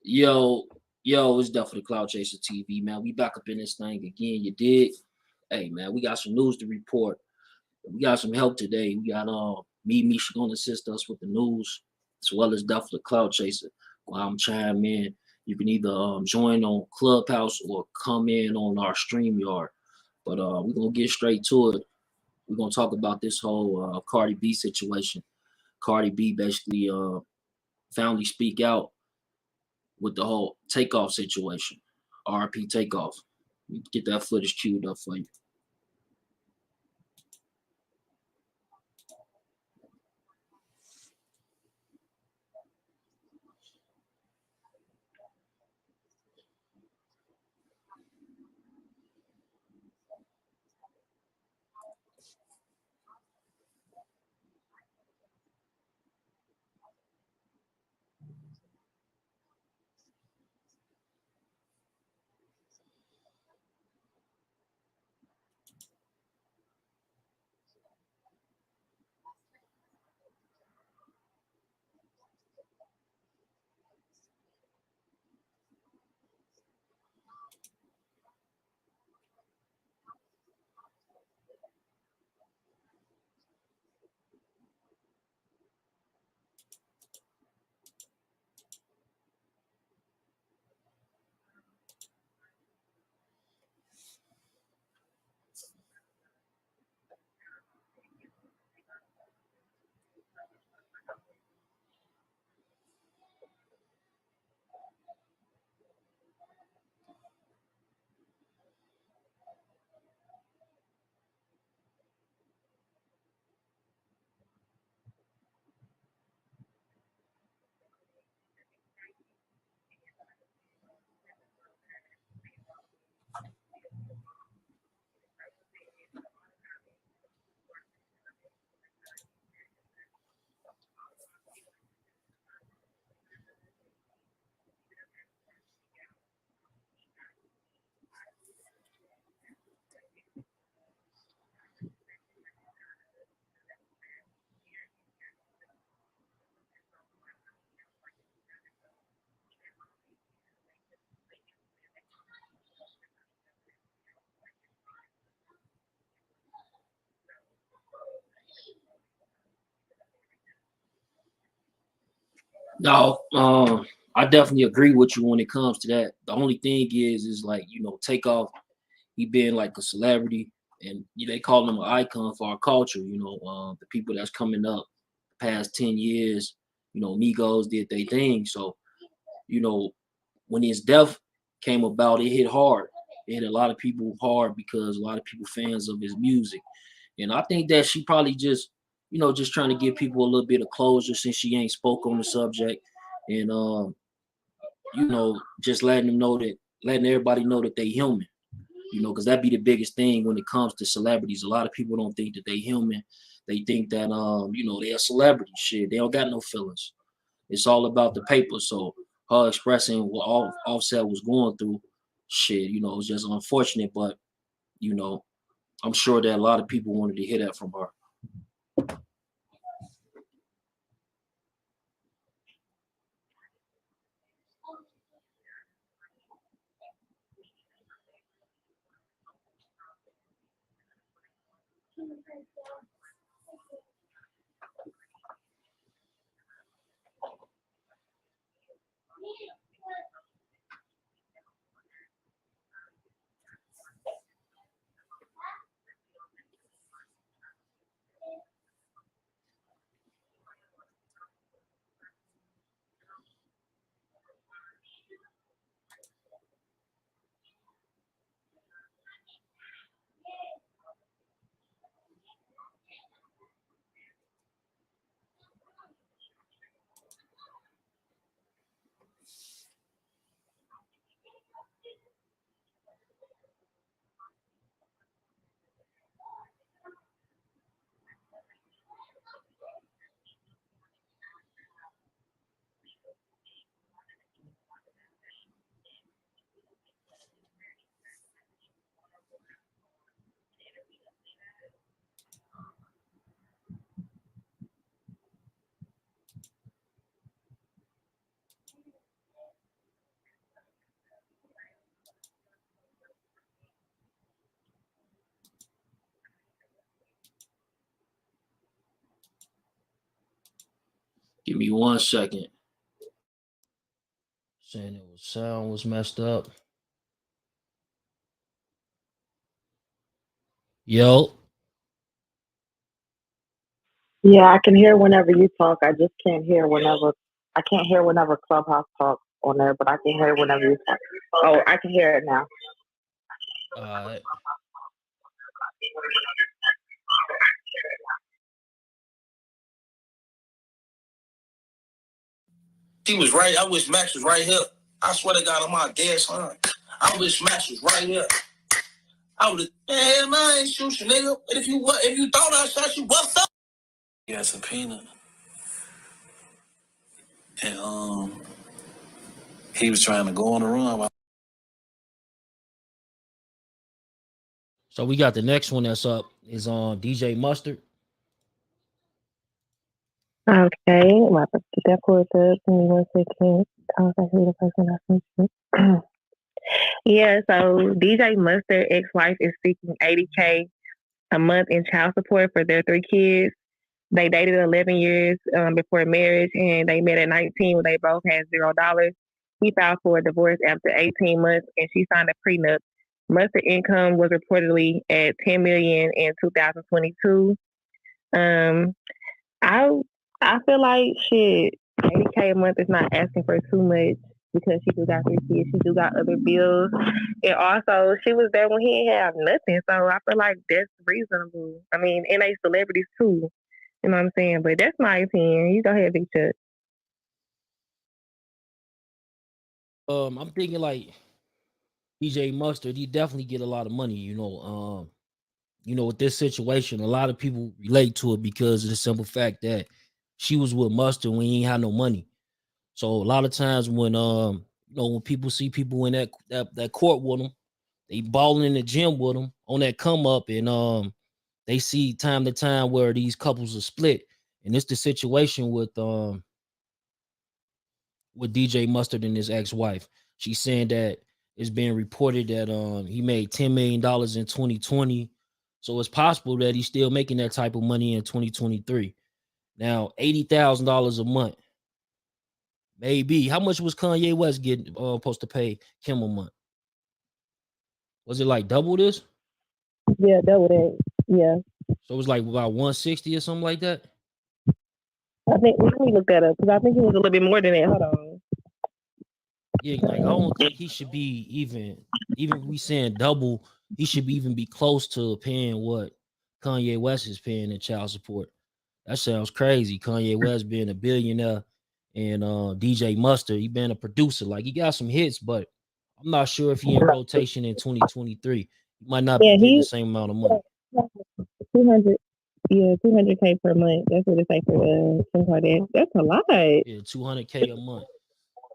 Yo, yo, it's definitely Cloud Chaser TV, man. We back up in this thing again. You dig? Hey, man, we got some news to report. We got some help today. We got me, Misha gonna assist us with the news, as well as definitely Cloud Chaser. While I'm chime in, you can either join on Clubhouse or come in on our StreamYard. But we're gonna get straight to it. We're gonna talk about this whole Cardi B situation. Cardi B basically finally speak out with the whole takeoff situation. RP takeoff. Get that footage queued up for you. No, I definitely agree with you when it comes to that. The only thing is like takeoff. He being like a celebrity, and they call him an icon for our culture. The people that's coming up the past 10 years. Migos did their thing. So you know, when his death came about, it hit hard. It hit a lot of people hard because a lot of people fans of his music. And I think that she probably just trying to give people a little bit of closure since she ain't spoke on the subject. And just letting everybody know that they human. Because that'd be the biggest thing when it comes to celebrities. A lot of people don't think that they human. They think that they're a celebrity. Shit, they don't got no feelings. It's all about the paper. So her expressing what Offset was going through, shit, it was just unfortunate. But you know, I'm sure that a lot of people wanted to hear that from her. Give me 1 second. Saying it was sound was messed up. Yo. Yeah, I can hear whenever you talk. I just can't hear whenever I can't hear whenever Clubhouse talks on there, but I can hear whenever you talk. Oh, I can hear it now. Alright. He was right. I wish Max was right here. I swear to God, on my dead son. I wish Max was right here. I would have, man, I ain't shoot you, nigga. But if you thought I shot you, what's up? He got subpoena. And he was trying to go on the run. So we got the next one that's up is on DJ Mustard. Okay, my that pulled up. Give me 1 second. I was actually the person I sent. Yeah, so DJ Mustard ex-wife is seeking $80K a month in child support for their 3 kids. They dated 11 years before marriage, and they met at 19 when they both had $0. He filed for a divorce after 18 months, and she signed a prenup. Mustard income was reportedly at 10 million in 2022. Um, I I feel like shit, 80K a month is not asking for too much because she do got 3 kids, she do got other bills, and also she was there when he didn't have nothing. So I feel like that's reasonable. I mean, and they celebrities too. You know what I'm saying? But that's my opinion. You go ahead, Big Chuck. I'm thinking like DJ Mustard, he definitely get a lot of money, with this situation, a lot of people relate to it because of the simple fact that she was with Mustard when he ain't had no money. So a lot of times when people see people in that court with them, they balling in the gym with them on that come up, and they see time to time where these couples are split, and it's the situation with DJ Mustard and his ex-wife. She's saying that it's being reported that he made $10 million in 2020. So it's possible that he's still making that type of money in 2023. Now, $80,000 a month. Maybe. How much was Kanye West getting supposed to pay Kim a month? Was it like double this? Yeah, double that. Yeah. So it was like about 160 or something like that? I think let me look that up because I think it was a little bit more than that. Hold on. Yeah, like I don't think he should be even if we saying double, he should even be close to paying what Kanye West is paying in child support. That sounds crazy. Kanye West being a billionaire and DJ Mustard, he been a producer. Like he got some hits, but I'm not sure if he in rotation in 2023. He might not be Yeah, getting the he same amount of money. 200. Yeah, 200K per month. That's what it's like for Kim Kardashian. That's a lot. Yeah, 200K a month.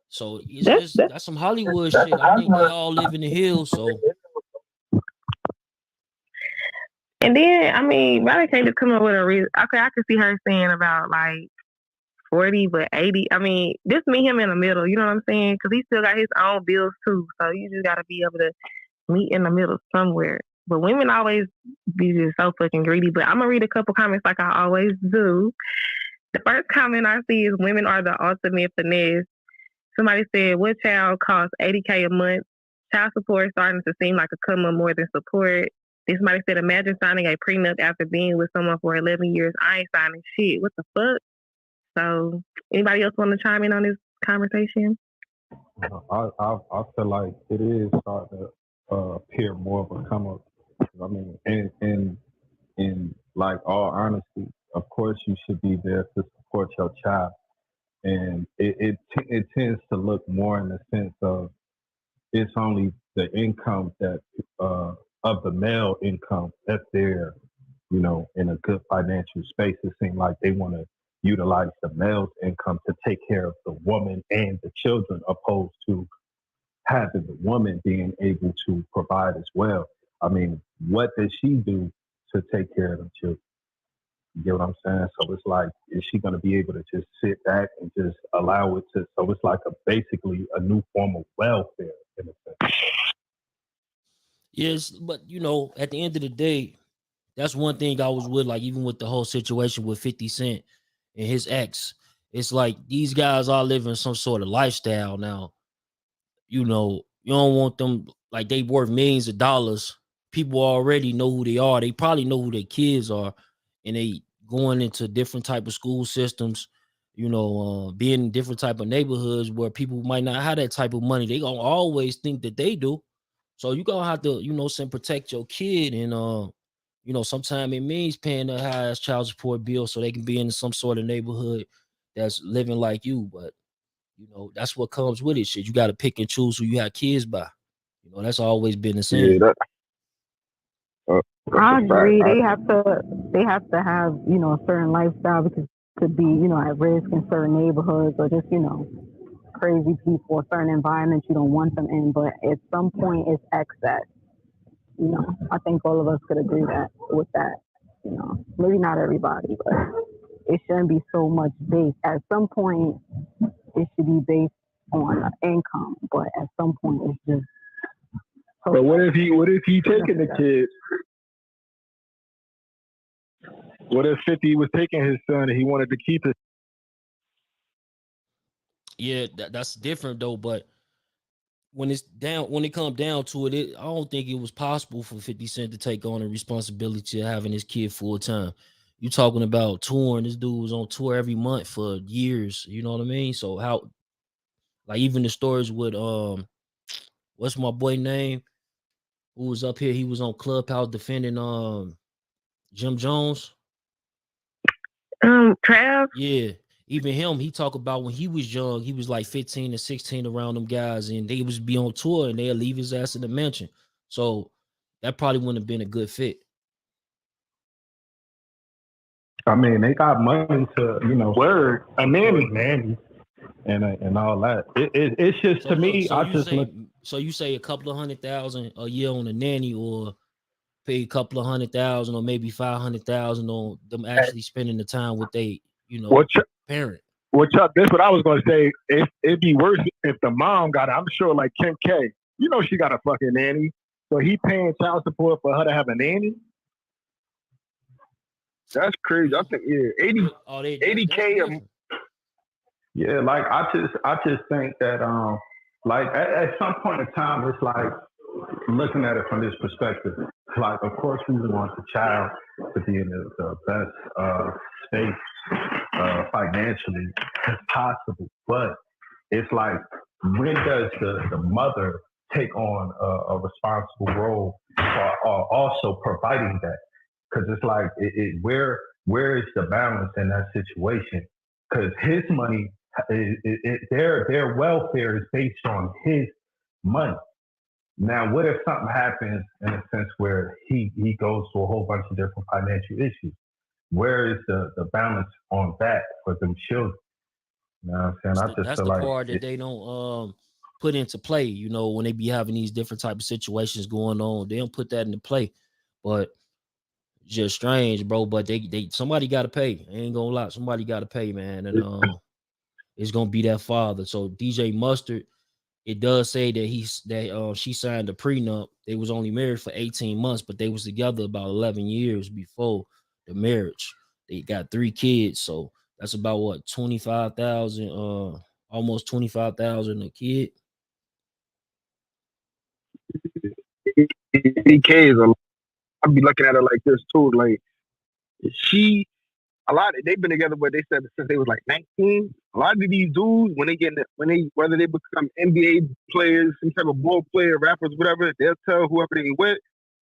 So That's it's that's some Hollywood shit. I think they all live in the hills. So and then I mean, Riley can't just come up with a reason. Okay, I could see her saying about like 40, but 80. I mean, just meet him in the middle. You know what I'm saying? Because he still got his own bills too. So you just got to be able to meet in the middle somewhere. But women always be just so fucking greedy. But I'm gonna read a couple comments like I always do. The first comment I see is women are the ultimate finesse. Somebody said, what child costs 80K a month? Child support is starting to seem like a come up more than support. Then somebody said, imagine signing a prenup after being with someone for 11 years. I ain't signing shit. What the fuck? So, anybody else want to chime in on this conversation? I feel like it is starting to appear more of a come up. I mean, in like all honesty, of course you should be there to support your child, and it tends to look more in the sense of it's only the income that of the male income that's there, in a good financial space. It seems like they want to utilize the male's income to take care of the woman and the children, opposed to having the woman being able to provide as well. I mean, what does she do to take care of the children? You get what I'm saying? So it's like, is she going to be able to just sit back and just allow it to? So it's like basically a new form of welfare in a sense. yes, but at the end of the day, that's one thing I was with, like even with the whole situation with 50 Cent and his ex. it's like these guys are living some sort of lifestyle now. You know, you don't want them like they worth millions of dollars. People already know who they are. They probably know who their kids are, and they going into different type of school systems. You know, being in different type of neighborhoods where people might not have that type of money. They gonna always think that they do. So you gonna have to, protect your kid, and sometimes it means paying the highest child support bill so they can be in some sort of neighborhood that's living like you. But that's what comes with it. Shit, you got to pick and choose who you have kids by. That's always been the same. Yeah, I agree. They have to have, a certain lifestyle because could be, at risk in certain neighborhoods or just, crazy people or certain environments you don't want them in. But at some point it's excess. I think all of us could agree with that. Maybe not everybody, but it shouldn't be so much based. At some point it should be based on income, but at some point it's just. But what if he taking the kids? What if 50 was taking his son and he wanted to keep it? Yeah, that's different though. But when it comes down to it, I don't think it was possible for 50 Cent to take on the responsibility of having his kid full time. You talking about touring? This dude was on tour every month for years. You know what I mean? So how, like, even the stories with what's my boy name? Who was up here? He was on Clubhouse defending Jim Jones. Trav. Yeah, even him. He talk about when he was young. He was like 15 and 16 around them guys, and they was be on tour, and they'll leave his ass in the mansion. So that probably wouldn't have been a good fit. I mean, they got money to, word a nanny, and all that. It's just, to me. So you say a couple of $100,000 a year on a nanny, or pay a couple of $100,000, or maybe $500,000 on them actually spending the time with they, parent. Well, Chuck, that's what I was gonna say. It'd be worse if the mom got it. I'm sure, like Kim K. She got a fucking nanny, so he paying child support for her to have a nanny. That's crazy. I think 80K. Yeah, like I just think that like at some point in time, it's like looking at it from this perspective. Like, of course, we want the child to be in the best state financially as possible, but it's like, when does the mother take on a responsible role for also providing that? Because it's like, where is the balance in that situation? Because his money, their welfare is based on his money. Now, what if something happens in a sense where he goes through a whole bunch of different financial issues? Where is the balance on that for them children? You know what I'm saying? That's the part that they don't put into play. When they be having these different type of situations going on, they don't put that into play. But just strange, bro. But they somebody got to pay. I ain't gonna lie, somebody got to pay, man. And it's gonna be that father. So DJ Mustard, it does say that she signed a prenup. They was only married for 18 months, but they was together about 11 years before the marriage. They got 3 kids, so that's about what, 25,000, almost 25,000 a kid. 80K is a lot. I'd be looking at it like this too. Like, they've been together, but they said since they was like 19. A lot of these dudes, whether they become NBA players, some type of ball player, rappers, whatever, they'll tell whoever they with,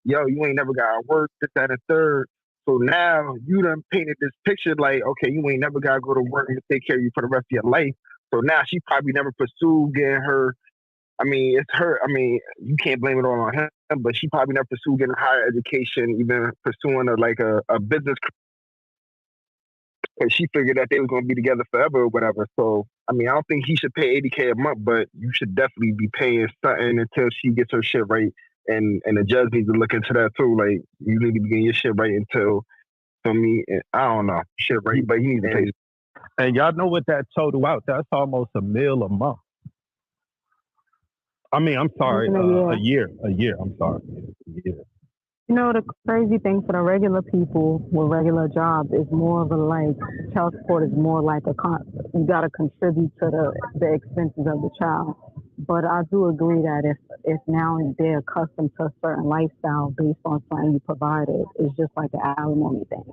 yo, you ain't never got to work, this, that, and third. So now you done painted this picture like, okay, you ain't never got to go to work and take care of you for the rest of your life. So now she probably never pursued getting her. I mean, it's her. I mean, you can't blame it all on him, but she probably never pursued getting higher education, even pursuing a business. And she figured that they was going to be together forever or whatever. So, I mean, I don't think he should pay 80K a month, but you should definitely be paying something until she gets her shit right. And the judge needs to look into that too. Like, you need to be getting your shit right until, for me, I don't know, shit right, but he needs to pay. And y'all know what that total out? That's almost $1 million a month. I mean, I'm sorry, a year. I'm sorry, a year. You know, the crazy thing for the regular people with regular jobs is more of a like child support is more like you got to contribute to the expenses of the child. But I do agree that if now they're accustomed to a certain lifestyle based on something you provided, it's just like an alimony thing.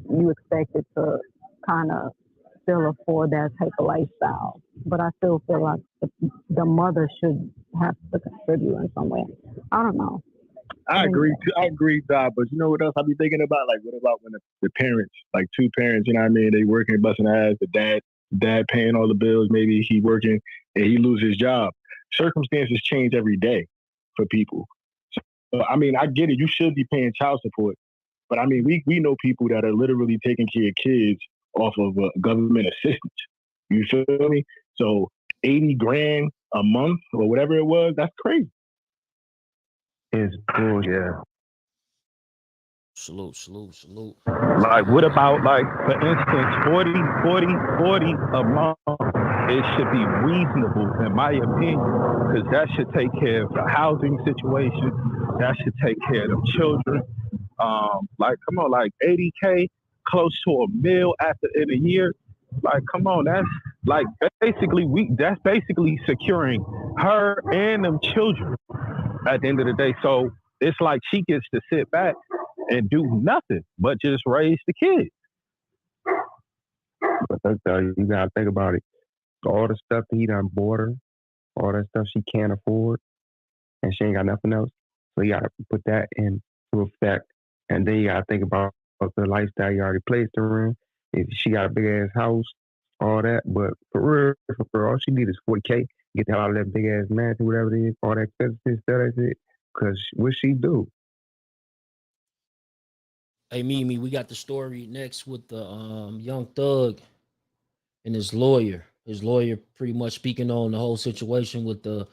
You expect it to kind of still afford that type of lifestyle. But I still feel like the mother should have to contribute in some way. I don't know. I agree, Doc. But you know what else I be thinking about? Like, what about when the parents, like two parents, you know what I mean? They working, busting ass. The dad paying all the bills. Maybe he working and he loses his job. Circumstances change every day for people. So, I mean, I get it. You should be paying child support. But I mean, we know people that are literally taking care of kids off of government assistance. You feel me? So 80 grand a month or whatever it was, that's crazy. It's bullshit. Salute. Like, what about, like, for instance, 40 a month? It should be reasonable, in my opinion, because that should take care of the housing situation. That should take care of the children. Like, come on, like 80K, close to $1 million in a year. Like, come on, that's like that's basically securing her and them children at the end of the day. So it's like she gets to sit back and do nothing but just raise the kids. But that's you gotta think about it. All the stuff that he done bought her, all that stuff she can't afford, and she ain't got nothing else. So you gotta put that into effect. And then you gotta think about the lifestyle you already placed her in. If she got a big ass house, all that. But for real, all she need is 40K. Get the hell out of that big ass mansion, whatever it is, all that expensive stuff, that's it. Cause what she do? Hey, Mimi, we got the story next with the Young Thug and his lawyer. His lawyer pretty much speaking on the whole situation with the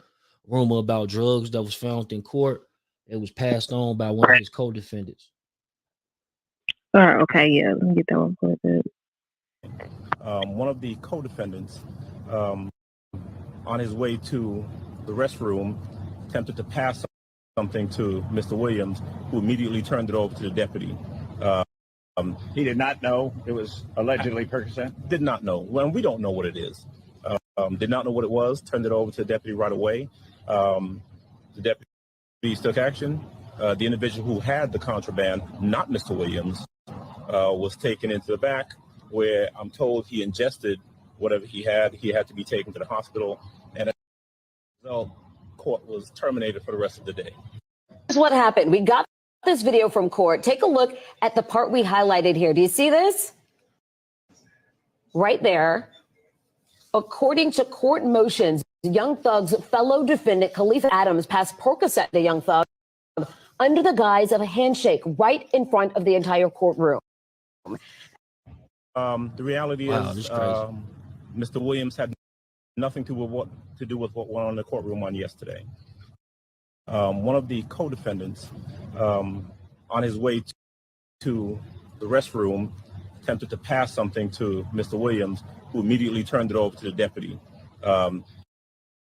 rumor about drugs that was found in court. It was passed on by one of his co-defendants. All right, okay, yeah, let me get that one for it. One of the co-defendants, on his way to the restroom, attempted to pass something to Mr. Williams, who immediately turned it over to the deputy. He did not know it was allegedly Percocet? Did not know. Well, we don't know what it is. Did not know what it was, turned it over to the deputy right away. The deputy took action. The individual who had the contraband, not Mr. Williams, was taken into the back, where I'm told he ingested whatever he had. He had to be taken to the hospital, and as a result, court was terminated for the rest of the day. Here's what happened. We got this video from court. Take a look at the part we highlighted here. Do you see this? Right there. According to court motions, Young Thug's fellow defendant, Khalifa Adams, passed Percocet to Young Thug under the guise of a handshake right in front of the entire courtroom. The reality is, Mr. Williams had nothing to do with what went on in the courtroom on yesterday. One of the co-defendants, on his way to the restroom, attempted to pass something to Mr. Williams, who immediately turned it over to the deputy.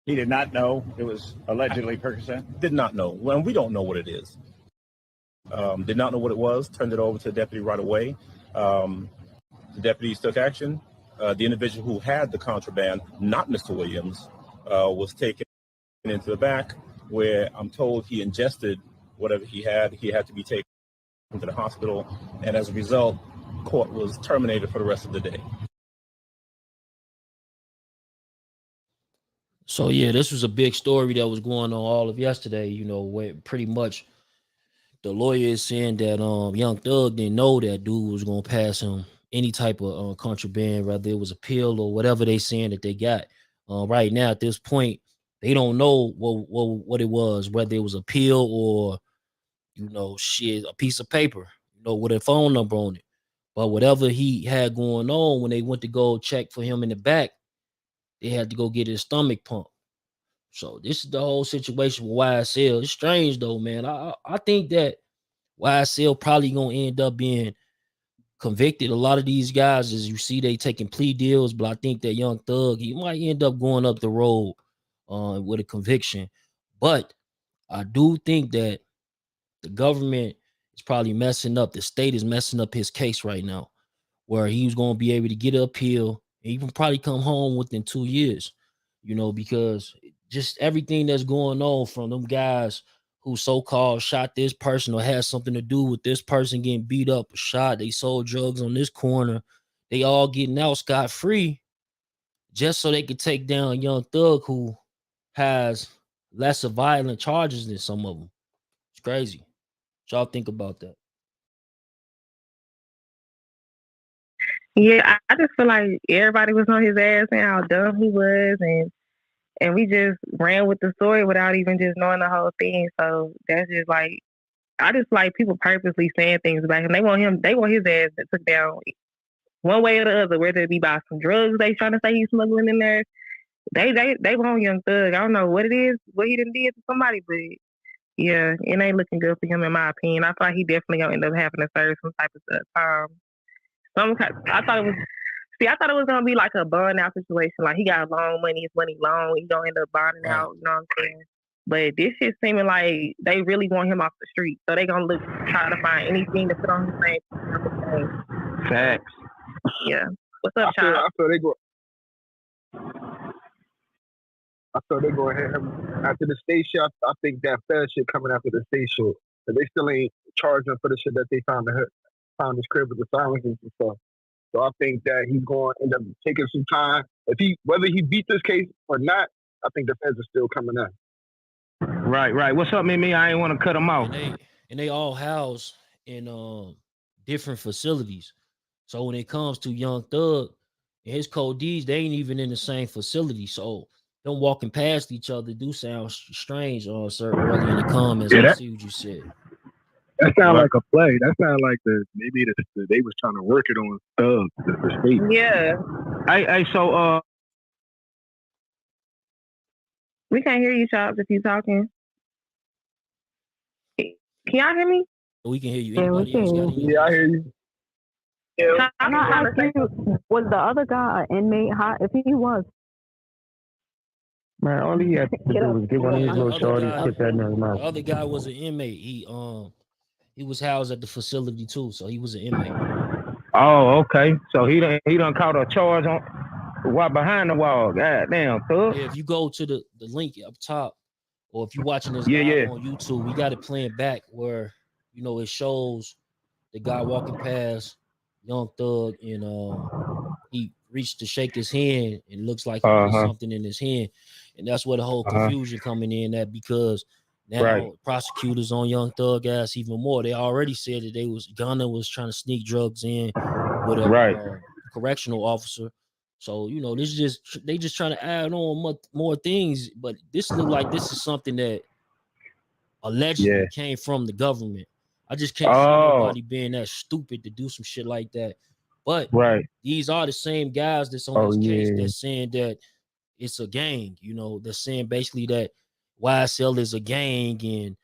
He did not know it was allegedly Percocet? Did not know. Well, we don't know what it is. Did not know what it was, turned it over to the deputy right away. The deputies took action. The individual who had the contraband, not Mr. Williams, was taken into the back, where I'm told he ingested whatever he had. He had to be taken to the hospital, and as a result, court was terminated for the rest of the day. So yeah, this was a big story that was going on all of yesterday, you know, where pretty much the lawyer is saying that Young Thug didn't know that dude was gonna pass him any type of contraband, whether it was a pill or whatever they saying that they got. Right now at this point, they don't know what it was, whether it was a pill or, you know, shit, a piece of paper, you know, with a phone number on it. But whatever he had going on, when they went to go check for him in the back, they had to go get his stomach pumped. So this is the whole situation with YSL. It's strange though, man. I think that YSL probably gonna end up being convicted. A lot of these guys, as you see, they taking plea deals, but I think that Young Thug, he might end up going up the road with a conviction. But I do think that the government is probably messing up. The state is messing up his case right now, where he's going to be able to get an appeal and even probably come home within 2 years, because just everything that's going on from them guys who so-called shot this person or had something to do with this person getting beat up or shot. They sold drugs on this corner. They all getting out scot-free just so they could take down Young Thug, who has lesser violent charges than some of them. It's crazy. What y'all think about that? Yeah, I just feel like everybody was on his ass and how dumb he was, and we just ran with the story without even just knowing the whole thing. So that's just like, I just like people purposely saying things about him. They want his ass that took down one way or the other, whether it be by some drugs they trying to say he's smuggling in there. They want Young Thug. I don't know what it is, what he done did to somebody, but yeah, it ain't looking good for him in my opinion. I thought he definitely gonna end up having to serve some type of time. I thought it was gonna be like a bond out situation. Like he got long money, his money long, he gonna end up bonding out. You know what I'm saying? But this shit seeming like they really want him off the street, so they gonna try to find anything to put on his name. Facts. Yeah. What's up, child? I thought they go ahead after the state shit. I think that Fed shit coming after the state shit. But they still ain't charging for the shit that they found his crib with the silences and stuff. So I think that he's going to end up taking some time. Whether he beat this case or not, I think the feds are still coming out. Right. What's up, Mimi? I ain't want to cut them out. And they all housed in different facilities. So when it comes to Young Thug and his codees, they ain't even in the same facility. So them walking past each other do sound strange, sir, early in the comments. I see what you said. That sound like a play. That sound like maybe they was trying to work it on Thug, the state. Yeah. So we can't hear you, Chops, if you talking. Can y'all hear me? We can hear you. Yeah, we can hear you. Yeah, I hear you. Yeah. Can I ask you, was the other guy an inmate? If he was, man, all he had to do was get one of his little shorties, put that in his mouth. The other guy was an inmate. He was housed at the facility too, so he was an inmate. Oh, okay. So he done caught a charge on what behind the wall. God damn, Thug. Yeah, if you go to the link up top, or if you're watching this live on YouTube, we got it playing back where it shows the guy walking past Young Thug, and he reached to shake his hand, and it looks like he put something in his hand, and that's where the whole confusion coming in at, because now prosecutors on Young Thug ass even more. They already said that Gunna was trying to sneak drugs in with a correctional officer. So they just trying to add on more things, but this look like this is something that allegedly came from the government. I just can't see nobody being that stupid to do some shit like that. But these are the same guys that's on this case that's saying that it's a gang. They're saying basically that YSL is a gang, and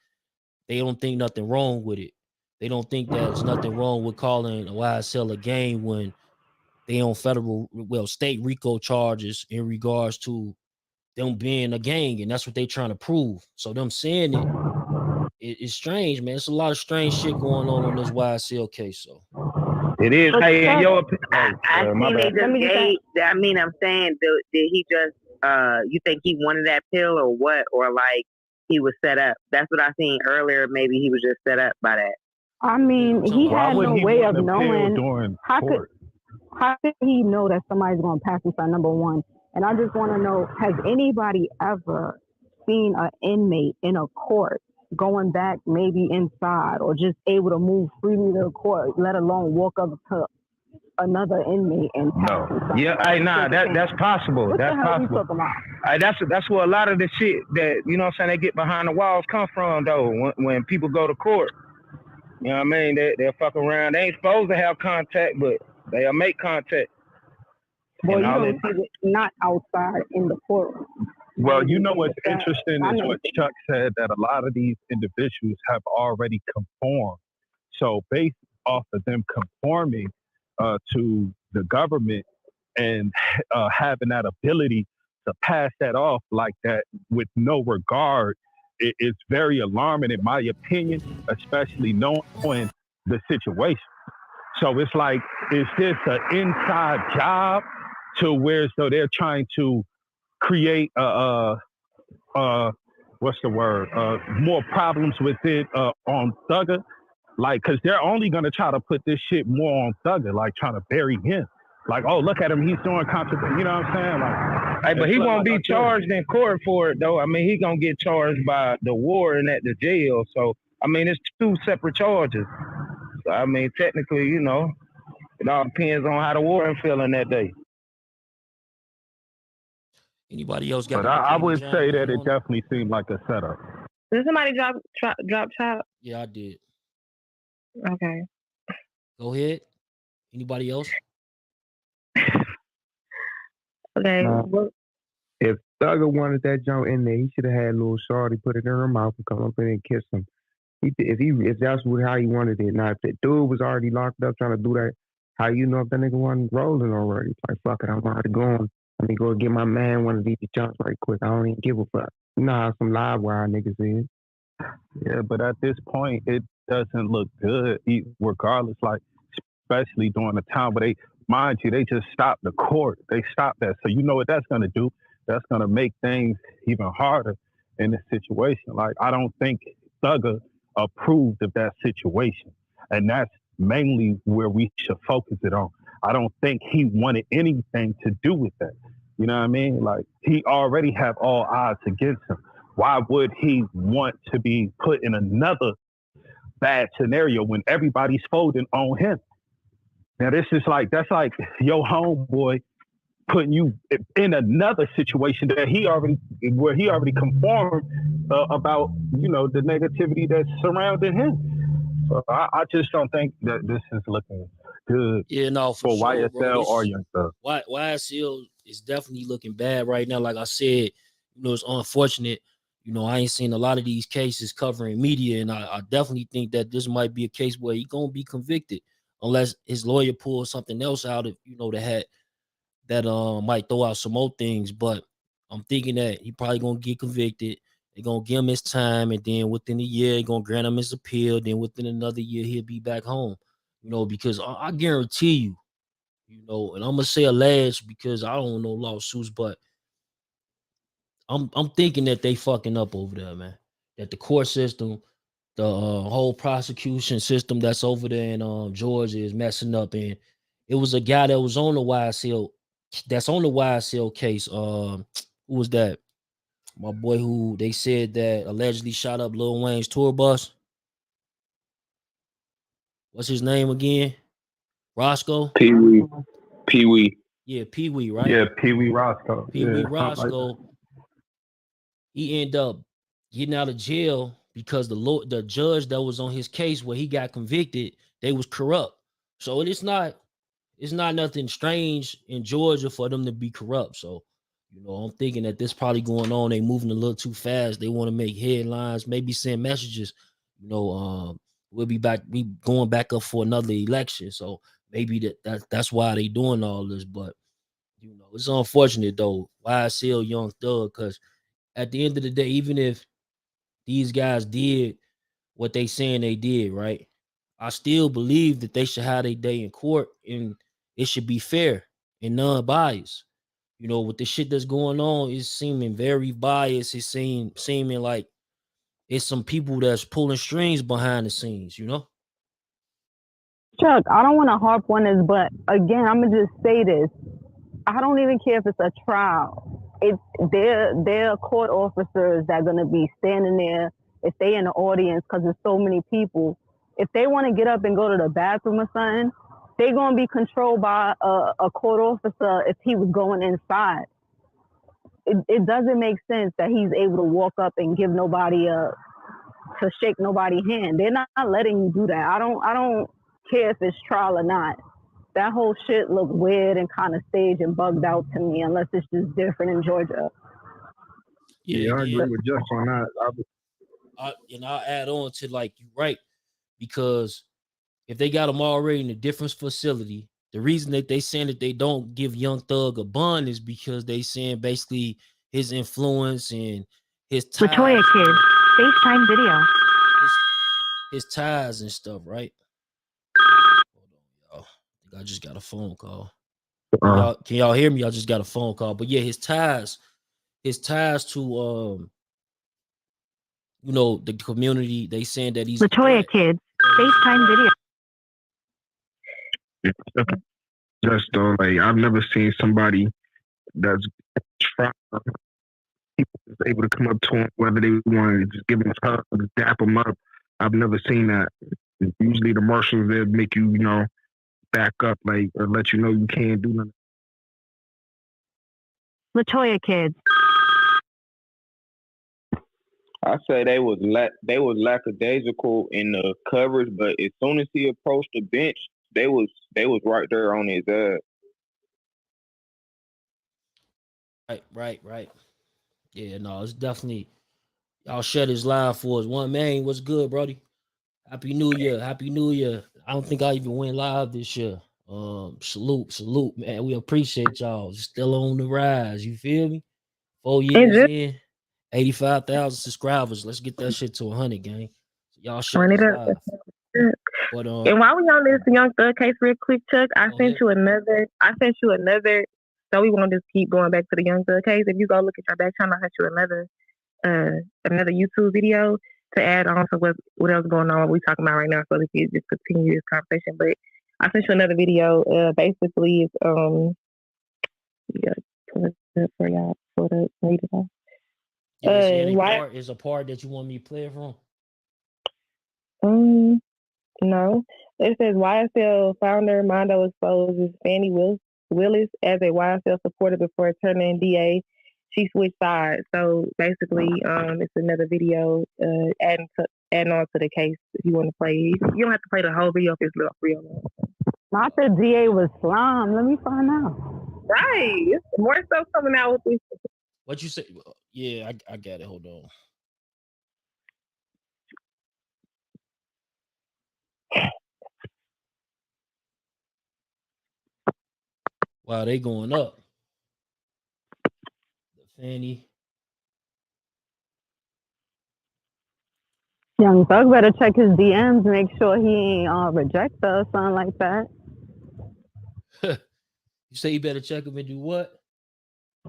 they don't think nothing wrong with it. They don't think there's nothing wrong with calling a YSL a gang when they on state RICO charges in regards to them being a gang, and that's what they trying to prove. So them saying it's strange, man. It's a lot of strange shit going on this YSL case. So it is. Hey, in your opinion, I think they just gave. I mean, I'm saying, did he just? You think he wanted that pill or what? Or like he was set up? That's what I seen earlier. Maybe he was just set up by that. I mean, he had no way of knowing. How could he know that somebody's going to pass this on, number one? And I just want to know, has anybody ever seen an inmate in a court going back maybe inside or just able to move freely to the court, let alone walk up to another inmate and pass him? Yeah, that's possible. What that's the hell possible. Are you talking about? That's where a lot of the shit that, they get behind the walls come from, though, when people go to court. You know what I mean? They'll fuck around. They ain't supposed to have contact, but they'll make contact. Well, you don't see it not outside in the courtroom. Well, what's interesting is what Chuck said, that a lot of these individuals have already conformed. So based off of them conforming to the government and having that ability to pass that off like that with no regard it's very alarming in my opinion, especially knowing the situation. So it's like, is this an inside job to where so they're trying to create what's the word? More problems with it on Thugger? Like, because they're only going to try to put this shit more on Thugger, like trying to bury him. Like, oh, look at him, he's doing contraband. You know what I'm saying? Like, Hey, but he won't like be charged in court for it, though. I mean, he gonna get charged by the warden at the jail. So, I mean, it's two separate charges. So, I mean, technically, you know, it all depends on how the warden feeling that day. Anybody else got? But I would say that it definitely seemed like a setup. Did somebody drop top? Yeah, I did. Okay. Go ahead. Anybody else? Okay. If Thugger wanted that joint in there, he should have had Lil Shorty put it in her mouth and come up in and kiss him. If that's how he wanted it. Now, if the dude was already locked up trying to do that, how you know if that nigga wasn't rolling already? It's like, fuck it, I'm already going. Let me go get my man one of these jumps right quick. I don't even give a fuck. You know how some live wire niggas is. Yeah, but at this point, it doesn't look good, regardless, like, especially during the time where mind you, they just stopped the court. They stopped that. So you know what that's going to do? That's going to make things even harder in this situation. Like, I don't think Thugger approved of that situation. And that's mainly where we should focus it on. I don't think he wanted anything to do with that. You know what I mean? Like, he already have all odds against him. Why would he want to be put in another bad scenario when everybody's folding on him? Now, that's like your homeboy putting you in another situation that he already conformed about, you know, the negativity that's surrounding him. So I just don't think that this is looking good for sure, YSL or Young Thug. YSL is definitely looking bad right now. Like I said, you know, it's unfortunate. You know, I ain't seen a lot of these cases covering media, and I definitely think that this might be a case where he's gonna be convicted unless his lawyer pulls something else out of, you know, that might throw out some more things. But I'm thinking that he probably gonna get convicted. They're gonna give him his time, and then within a year, they're gonna grant him his appeal. Then within another year, he'll be back home. You know, because I guarantee you, you know, and I'm gonna say alleged because I don't know lawsuits, but I'm thinking that they fucking up over there, man. That the court system, the whole prosecution system that's over there in Georgia is messing up. And it was a guy that was on the YSL, that's on the YSL case. Who was that? My boy who they said that allegedly shot up Lil Wayne's tour bus. What's his name again? Roscoe? Pee Wee. Yeah, Pee Wee, right? Yeah, Pee Wee Roscoe. Pee Wee Yeah, Roscoe. like he ended up getting out of jail because the judge that was on his case where he got convicted, they was corrupt. So it's not nothing strange in Georgia for them to be corrupt. So, you know, I'm thinking that this probably going on. They moving a little too fast. They want to make headlines, maybe send messages. You know, we going back up for another election. So maybe that's why they doing all this. But you know, it's unfortunate though. YSL Young Thug, because at the end of the day, even if these guys did what they saying they did, right? I still believe that they should have their day in court and it should be fair and non-biased. You know, with the shit that's going on, it's seeming very biased. It's seeming like it's some people that's pulling strings behind the scenes, you know? Chuck, I don't want to harp on this, but again, I'm gonna just say this. I don't even care if it's a trial. They're court officers that are gonna be standing there if they in the audience because there's so many people. If they want to get up and go to the bathroom or something, they're gonna be controlled by a court officer if he was going inside. It doesn't make sense that he's able to walk up and give nobody to shake nobody's hand. They're not letting you do that. I don't care if it's trial or not. That whole shit looked weird and kind of staged and bugged out to me, unless it's just different in Georgia. Yeah, I agree with Josh on that. I'll add on to like you right, because if they got him already in a different facility, the reason that they saying that they don't give Young Thug a bond is because they saying basically his influence and his ties. Latoya kid. FaceTime video. His ties and stuff, right? Hold on, y'all. I think I just got a phone call. Can y'all hear me? I just got a phone call. But yeah, his ties to the community, they saying that he's Latoya Kids. FaceTime video. Just though, like I've never seen somebody that's able to come up to him, whether they want to just give him a hug, dap him up. I've never seen that. Usually the marshals, they'll make you, back up, like, or let you know you can't do nothing. Latoya Kids. I say they was lackadaisical in the coverage, but as soon as he approached the bench, they was right there on his ass. Right. Yeah, no, it's definitely y'all shut his live for us. One man, what's good, Brody? Happy New Year. I don't think I even went live this year. Salute, man. We appreciate y'all. Still on the rise. You feel me? 4 years in, 85,000 subscribers. Let's get that shit to 100, gang. Y'all shut this live. But and while we on this Young Thug case, real quick, Chuck, I sent you another. So we won't just keep going back to the Young Thug case. If you go look at your back channel, I sent you another YouTube video to add on to what else going on. What we talking about right now, so we can just continue this conversation. But I sent you another video. Basically, it's for y'all for the read it off. Is a part that you want me to play it from? No. It says YSL founder Mondo exposes Fannie Willis as a YSL supporter before turning DA. She switched sides. So basically, it's another video adding on to the case. If you want to play, you don't have to play the whole video if it's real long. I said DA was slime. Let me find out. Right. More stuff coming out with this. What you say? Yeah, I got it. Hold on. Wow, they going up. The Fannie. Young Thug better check his DMs, make sure he ain't reject her or something like that. You say you better check him and do what?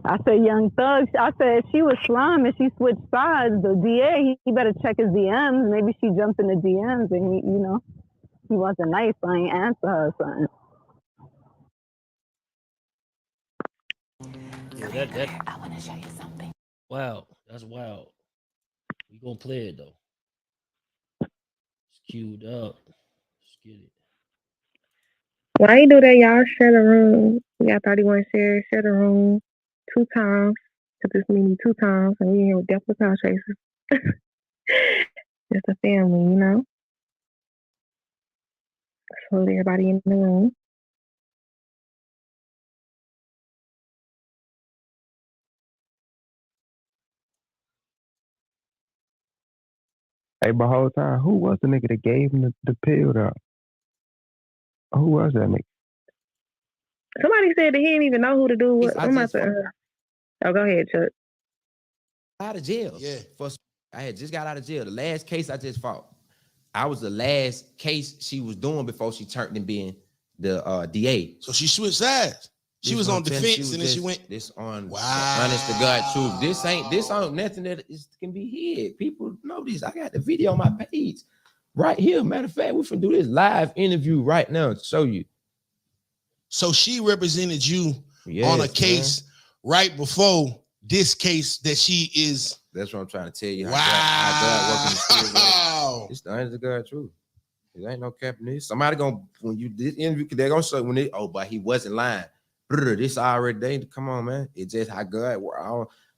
I said Young Thug. I said she was slime and she switched sides. The DA, he better check his DMs. Maybe she jumped in the DMs and he wasn't nice, so I ain't answer her or something. Yeah, that I want to show you something. Wow, that's wild. We gonna play it though. It's queued up. Let's get it. Why you do that, y'all? Share the room. We got 31 shares. Share the room 2 times. Cause this meeting 2 times, and we here with Death Cloud Chasers. Just a family, So everybody in the room. Hey, but whole time, who was the nigga that gave him the pill though? Who was that nigga? Somebody said that he didn't even know who to do what. I'm about to. Oh, go ahead, Chuck. Out of jail. Yeah. I had just got out of jail. The last case I just fought, I was the last case she was doing before she turned in being the DA. So she switched sides. She was on defense and then she went. This on honest to God truth. This ain't nothing that can be hid. People know this. I got the video on my page right here. Matter of fact, we finna do this live interview right now to show you. So she represented you on a case right before this case that she is. That's what I'm trying to tell you. Wow. How God working. Wow. It's the honest to God truth. It ain't no cap in this. Somebody when you did interview, they're gonna say but he wasn't lying. This already they come on, man. It's just how God work.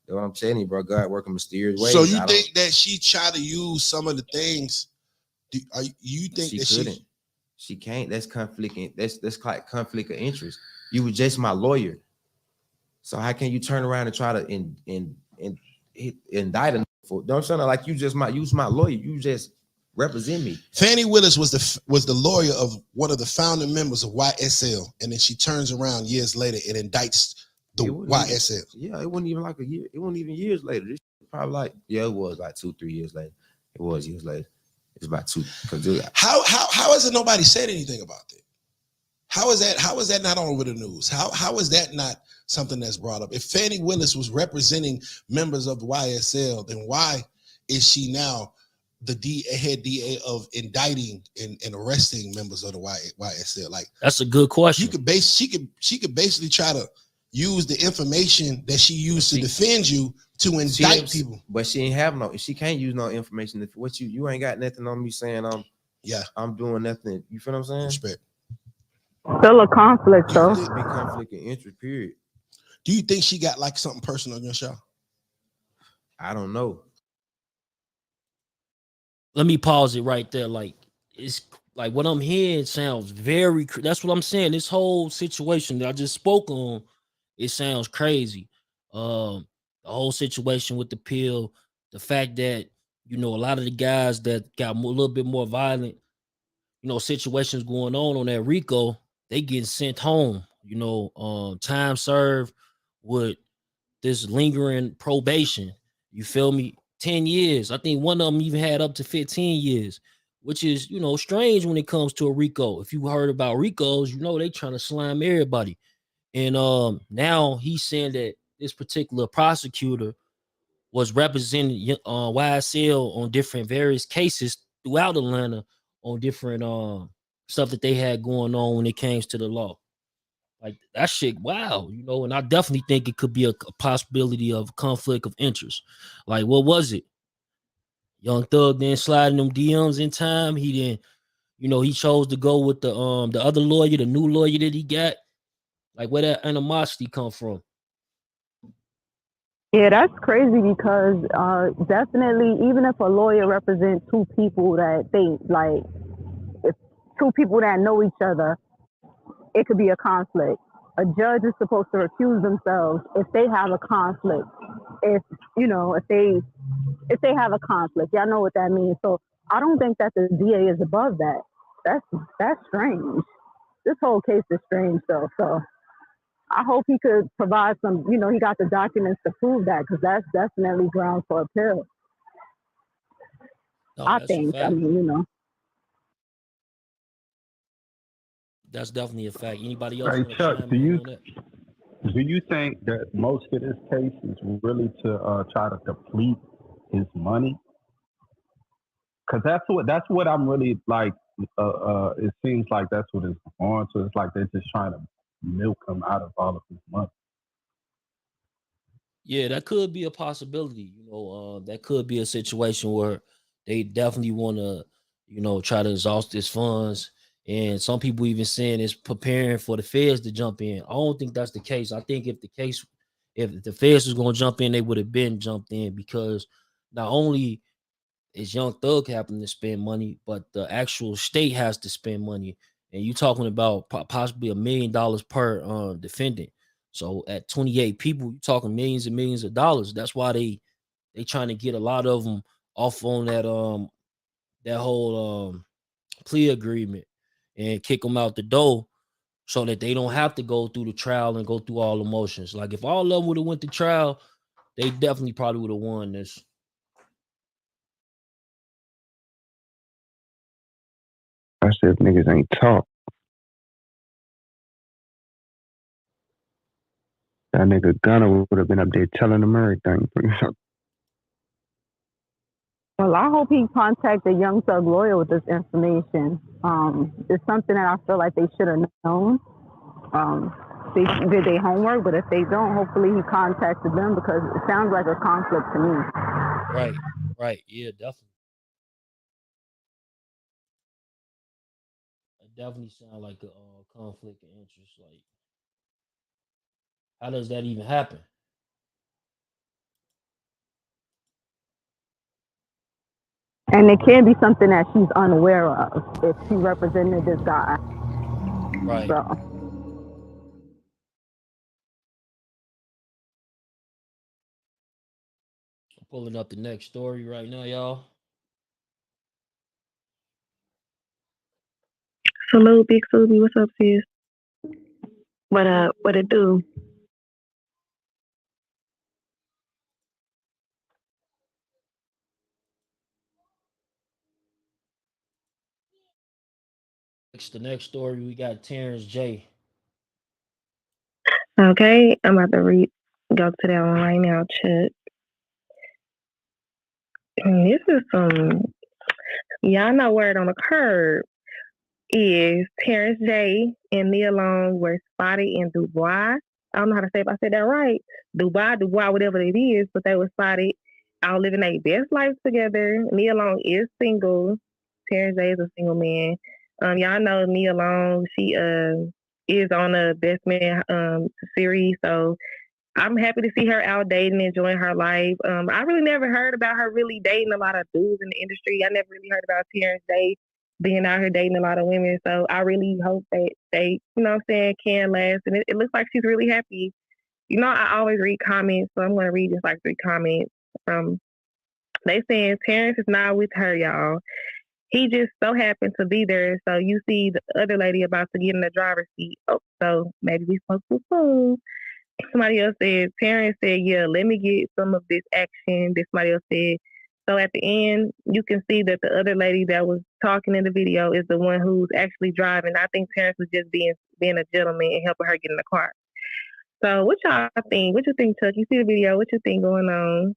That's what I'm telling you, bro. God working mysterious ways. So you think that she tried to use some of the things? You think she that couldn't? She can't. That's conflict. That's like conflict of interest. You were just my lawyer. So how can you turn around and try to indict him for? Don't sound like you just use my lawyer. You just represent me. Fannie Willis was the lawyer of one of the founding members of YSL, and then she turns around years later and indicts the YSL. Yeah, it wasn't even like a year. It wasn't even years later. This probably like, yeah, it was like 2-3 years later. It was years later. It's about 2. How hasn't nobody said anything about that? How is that not all over the news? How is that not something that's brought up? If Fannie Willis was representing members of the YSL, then why is she now the head DA of indicting and arresting members of the YSL? Like, that's a good question. She could basically try to use the information that she used to defend you to indict people. But she ain't have no. She can't use no information. If what you ain't got nothing on me saying I'm doing nothing. You feel what I'm saying? Respect. Still a conflict though. Be conflict of interest. Period. Do you think she got like something personal on your show? I don't know. Let me pause it right there. Like, it's like what I'm hearing sounds very. That's what I'm saying. This whole situation that I just spoke on, it sounds crazy. The whole situation with the pill, the fact that a lot of the guys that got a little bit more violent, situations going on that RICO, they getting sent home. Time served with this lingering probation. You feel me? 10 years. I think one of them even had up to 15 years, which is, strange when it comes to a RICO. If you heard about RICOs, they trying to slime everybody. And now he's saying that this particular prosecutor was representing YSL on different various cases throughout Atlanta on different stuff that they had going on when it came to the law. Like, that shit, wow, and I definitely think it could be a possibility of conflict of interest. Like, what was it? Young Thug didn't slide in them DMs in time. He didn't, he chose to go with the other lawyer, the new lawyer that he got. Like, where that animosity come from? Yeah, that's crazy because definitely, even if a lawyer represents two people that if two people that know each other, it could be a conflict. A judge is supposed to recuse themselves if they have a conflict. If they have a conflict, y'all know what that means. So I don't think that the DA is above that. That's strange. This whole case is strange, though. So I hope he could provide some. He got the documents to prove that, because that's definitely grounds for appeal. No, I think. I mean, That's definitely a fact. Anybody else? Hey Chuck, do you think that most of this case is really to try to deplete his money? Because that's what I'm really like. It seems like that's what it's going to. It's like they're just trying to milk him out of all of his money. Yeah, that could be a possibility. That could be a situation where they definitely want to, try to exhaust his funds. And some people even saying it's preparing for the feds to jump in. I don't think that's the case. I think if the feds was going to jump in, they would have been jumped in, because not only is Young Thug having to spend money, but the actual state has to spend money. And you're talking about possibly $1 million per defendant. So at 28 people, you're talking millions and millions of dollars. That's why they trying to get a lot of them off on that whole plea agreement and kick them out the door, so that they don't have to go through the trial and go through all the motions. Like, if all of them would have went to trial, they definitely probably would have won this. I said niggas ain't talk. That nigga Gunna would have been up there telling them everything. well, I hope he contacted Young Thug lawyer with this information. It's something that I feel like they should have known. They did their homework, but if they don't, hopefully he contacted them, because it sounds like a conflict to me. Right. Yeah, definitely. It definitely sounds like a conflict of interest. Like, how does that even happen? And it can be something that she's unaware of if she represented this guy. Right. So. I'm pulling up the next story right now, y'all. Salute, Big Subi. What's up, sis? What it do? The next story we got Terrence J. Okay, I'm about to go to that one right now, Chuck. And this is some, y'all know word on the curb is Terrence J and Nia Long were spotted in Dubai. I don't know how to say if I said that right. Dubai, whatever it is, but they were spotted out living their best life together. Nia Long is single. Terrence J is a single man. Y'all know Nia Long, she is on the Best Man series, so I'm happy to see her out dating, enjoying her life. I really never heard about her really dating a lot of dudes in the industry. I never really heard about Terrence Day being out here dating a lot of women. So I really hope that they, you know what I'm saying, can last. And it looks like she's really happy. You know, I always read comments, so I'm going to read just like 3 comments from, they saying Terrence is not with her, y'all. He just so happened to be there. So you see the other lady about to get in the driver's seat. Oh, so maybe we spoke too soon. Somebody else said, Terrence said, yeah, let me get some of this action. This somebody else said. So at the end, you can see that the other lady that was talking in the video is the one who's actually driving. I think Terrence was just being a gentleman and helping her get in the car. So what y'all think? What you think, Chuck? You see the video. What you think going on?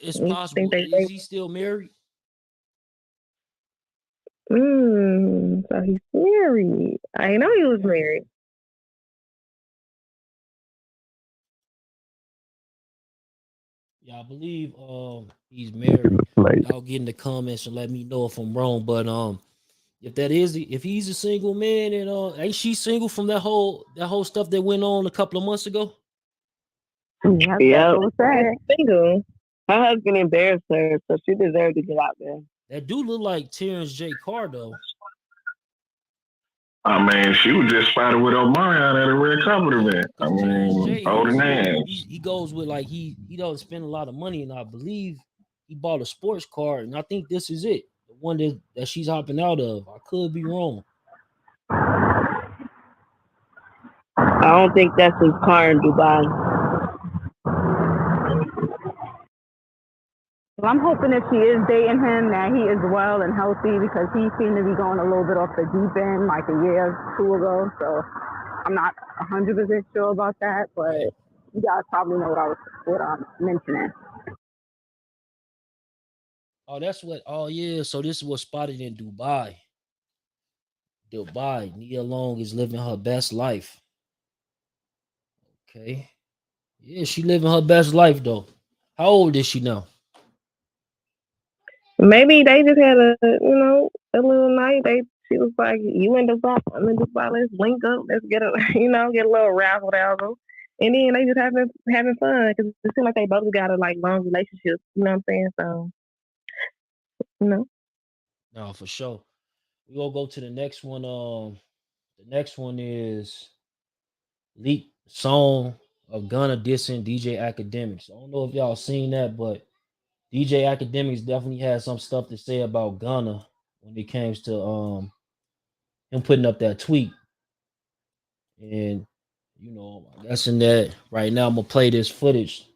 It's possible. Is he still married? So he's married. I didn't know he was married. Yeah, I believe he's married. Y'all get in the comments and let me know if I'm wrong. But if he's a single man and ain't she single from that whole stuff that went on a couple of months ago? Yeah, single. Her husband embarrassed her, so she deserved to get out there. That dude look like Terrence J. Carr though. I mean, she was just spotted with Omarion at a red carpet event. I mean, holding hands. He goes with like he doesn't spend a lot of money, and I believe he bought a sports car, and I think this is it, the one that she's hopping out of. I could be wrong. I don't think that's his car in Dubai. Well, I'm hoping if she is dating him that he is well and healthy because he seemed to be going a little bit off the deep end like a year or 2 ago. So I'm not 100% sure about that, but you guys probably know what I'm mentioning. Oh, that's what. Oh yeah. So this was spotted in Dubai. Nia Long is living her best life. Okay. Yeah, she living her best life though. How old is she now? Maybe they just had a little night. She was like, "You in Dubai? I'm in Dubai. Let's link up. Let's get a get a little razzle dazzle." And then they just having fun because it seems like they both got a like long relationship. You know what I'm saying? So, No, for sure. We gonna go to the next one. The next one is leaked song of Gunna dissing DJ Academics. I don't know if y'all seen that, but DJ Academics definitely had some stuff to say about Gunna when it comes to him putting up that tweet. And I'm guessing that right now I'm gonna play this footage.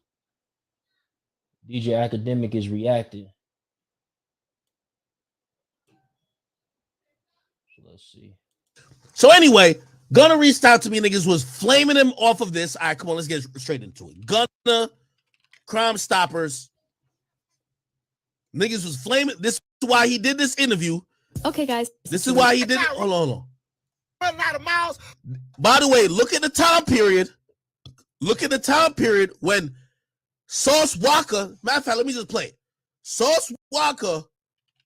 DJ Academic is reacting. So let's see. So anyway, Gunna reached out to me. Niggas was flaming him off of this. All right, come on, let's get straight into it. Gunna, Crime Stoppers. Niggas was flaming. This is why he did this interview. Okay, guys. This is why he did it. Hold on. Running out of miles. By the way, look at the time period. Look at the time period when Sauce Walker, matter of fact, let me just play it. Sauce Walker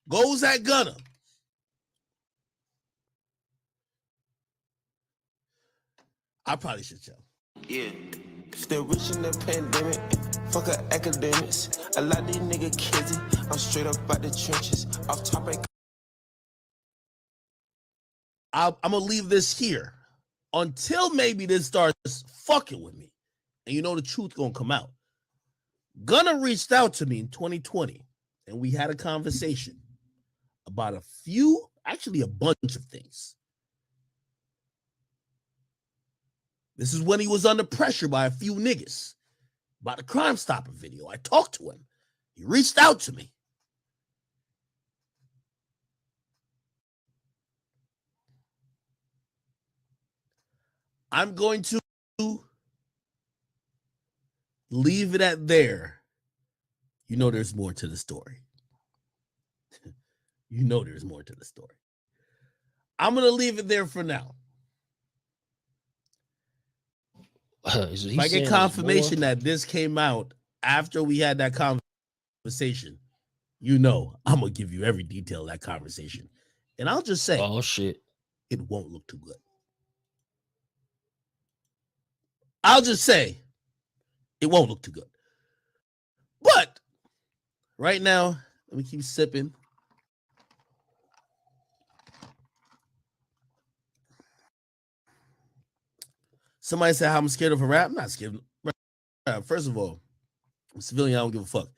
goes at Gunna. I probably should tell. Yeah. Still rich in the pandemic. Fuck academics. A lot of these niggas kids. I'm straight up out the trenches. Off topic. I'm gonna leave this here until maybe this starts fucking with me, and the truth gonna come out. Gunna reached out to me in 2020, and we had a conversation about a bunch of things. This is when he was under pressure by a few niggas about the Crime Stopper video. I talked to him. He reached out to me. I'm going to leave it at there. You know there's more to the story. You know there's more to the story. I'm going to leave it there for now. If I get confirmation that this came out after we had that conversation, you know I'm going to give you every detail of that conversation. And I'll just say, oh, shit. It won't look too good. I'll just say, it won't look too good. But right now, let me keep sipping. Somebody said how I'm scared of a rap. I'm not scared of rap. First of all, I'm a civilian. I don't give a fuck.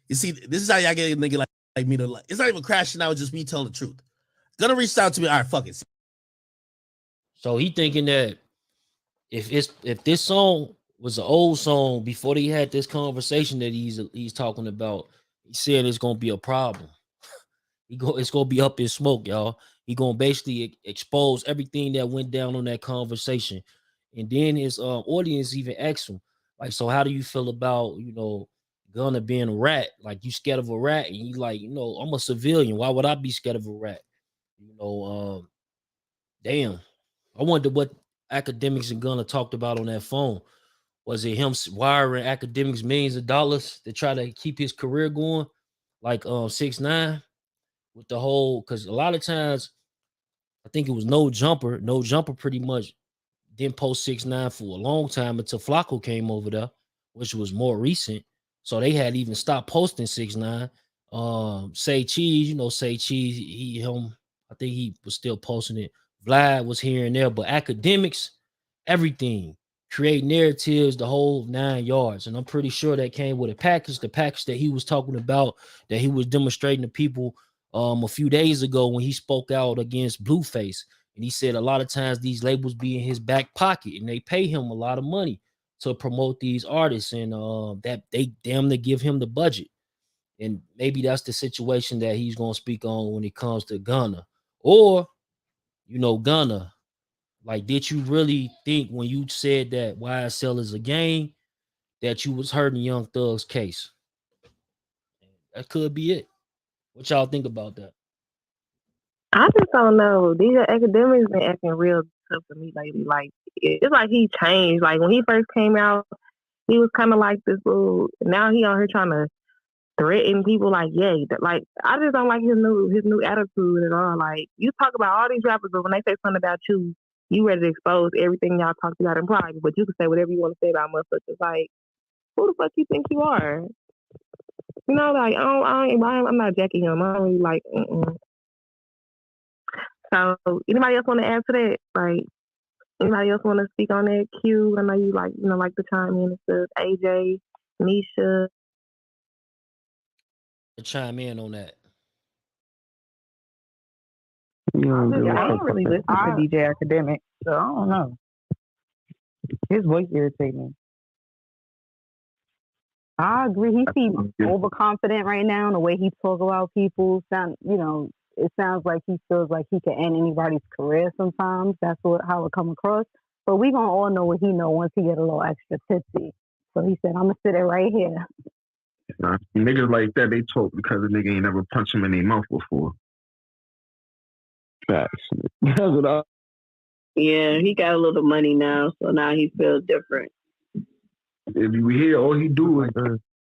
You see, this is how y'all get a nigga like me to like. It's not even crashing out. It's just me telling the truth. Gunna reached out to me. All right, fuck it. So he thinking that if this song was an old song before they had this conversation that he's talking about, he's saying it's gonna be a problem. It's gonna be up in smoke, y'all. He gonna basically expose everything that went down on that conversation, and then his audience even asked him, like, so how do you feel about Gunna being a rat? Like, you scared of a rat? And he like, I'm a civilian. Why would I be scared of a rat? Damn. I wonder what academics and Gunna talked about on that phone. Was it him wiring academics millions of dollars to try to keep his career going, like 6ix9ine? With the whole, because a lot of times I think it was No Jumper pretty much didn't post 6ix9ine for a long time until Flacco came over there, which was more recent. So they had even stopped posting 6ix9ine. Say Cheese, Say Cheese, I think he was still posting it. Vlad was here and there, but academics, everything, create narratives, the whole 9 yards. And I'm pretty sure that came with a package, the package that he was talking about, that he was demonstrating to people a few days ago when he spoke out against Blueface. And he said a lot of times these labels be in his back pocket and they pay him a lot of money to promote these artists, and that they damn near give him the budget. And maybe that's the situation that he's going to speak on when it comes to Gunna. Or, Gunna, like, did you really think when you said that YSL is a game that you was hurting Young Thug's case? That could be it. What y'all think about that? I just don't know. These academics been acting real tough to me lately. Like, it's like he changed. Like, when he first came out, he was kind of like this little. Now he out here trying to threaten people. Like, yeah, like, I just don't like his new attitude at all. Like, you talk about all these rappers, but when they say something about you, you ready to expose everything y'all talked about in private. But you can say whatever you want to say about motherfuckers. Like, who the fuck you think you are? Like, I'm not jacking him. I don't really like. So, anybody else want to add to that? Like, anybody else want to speak on that? Q, I know you like to chime in and stuff. AJ, Nisha. Chime in on that. I don't really listen to DJ Academic, so I don't know. His voice irritates me. I agree. He seems overconfident right now. The way he talks about people, it sounds like he feels like he can end anybody's career sometimes. That's how it come across. But we gonna all know what he know once he get a little extra tipsy. So he said, I'm gonna sit it right here. Nah, niggas like that, they talk because a nigga ain't never punched him in their mouth before. Facts. That's what Yeah, he got a little money now, so now he feels different. If you hear all he do is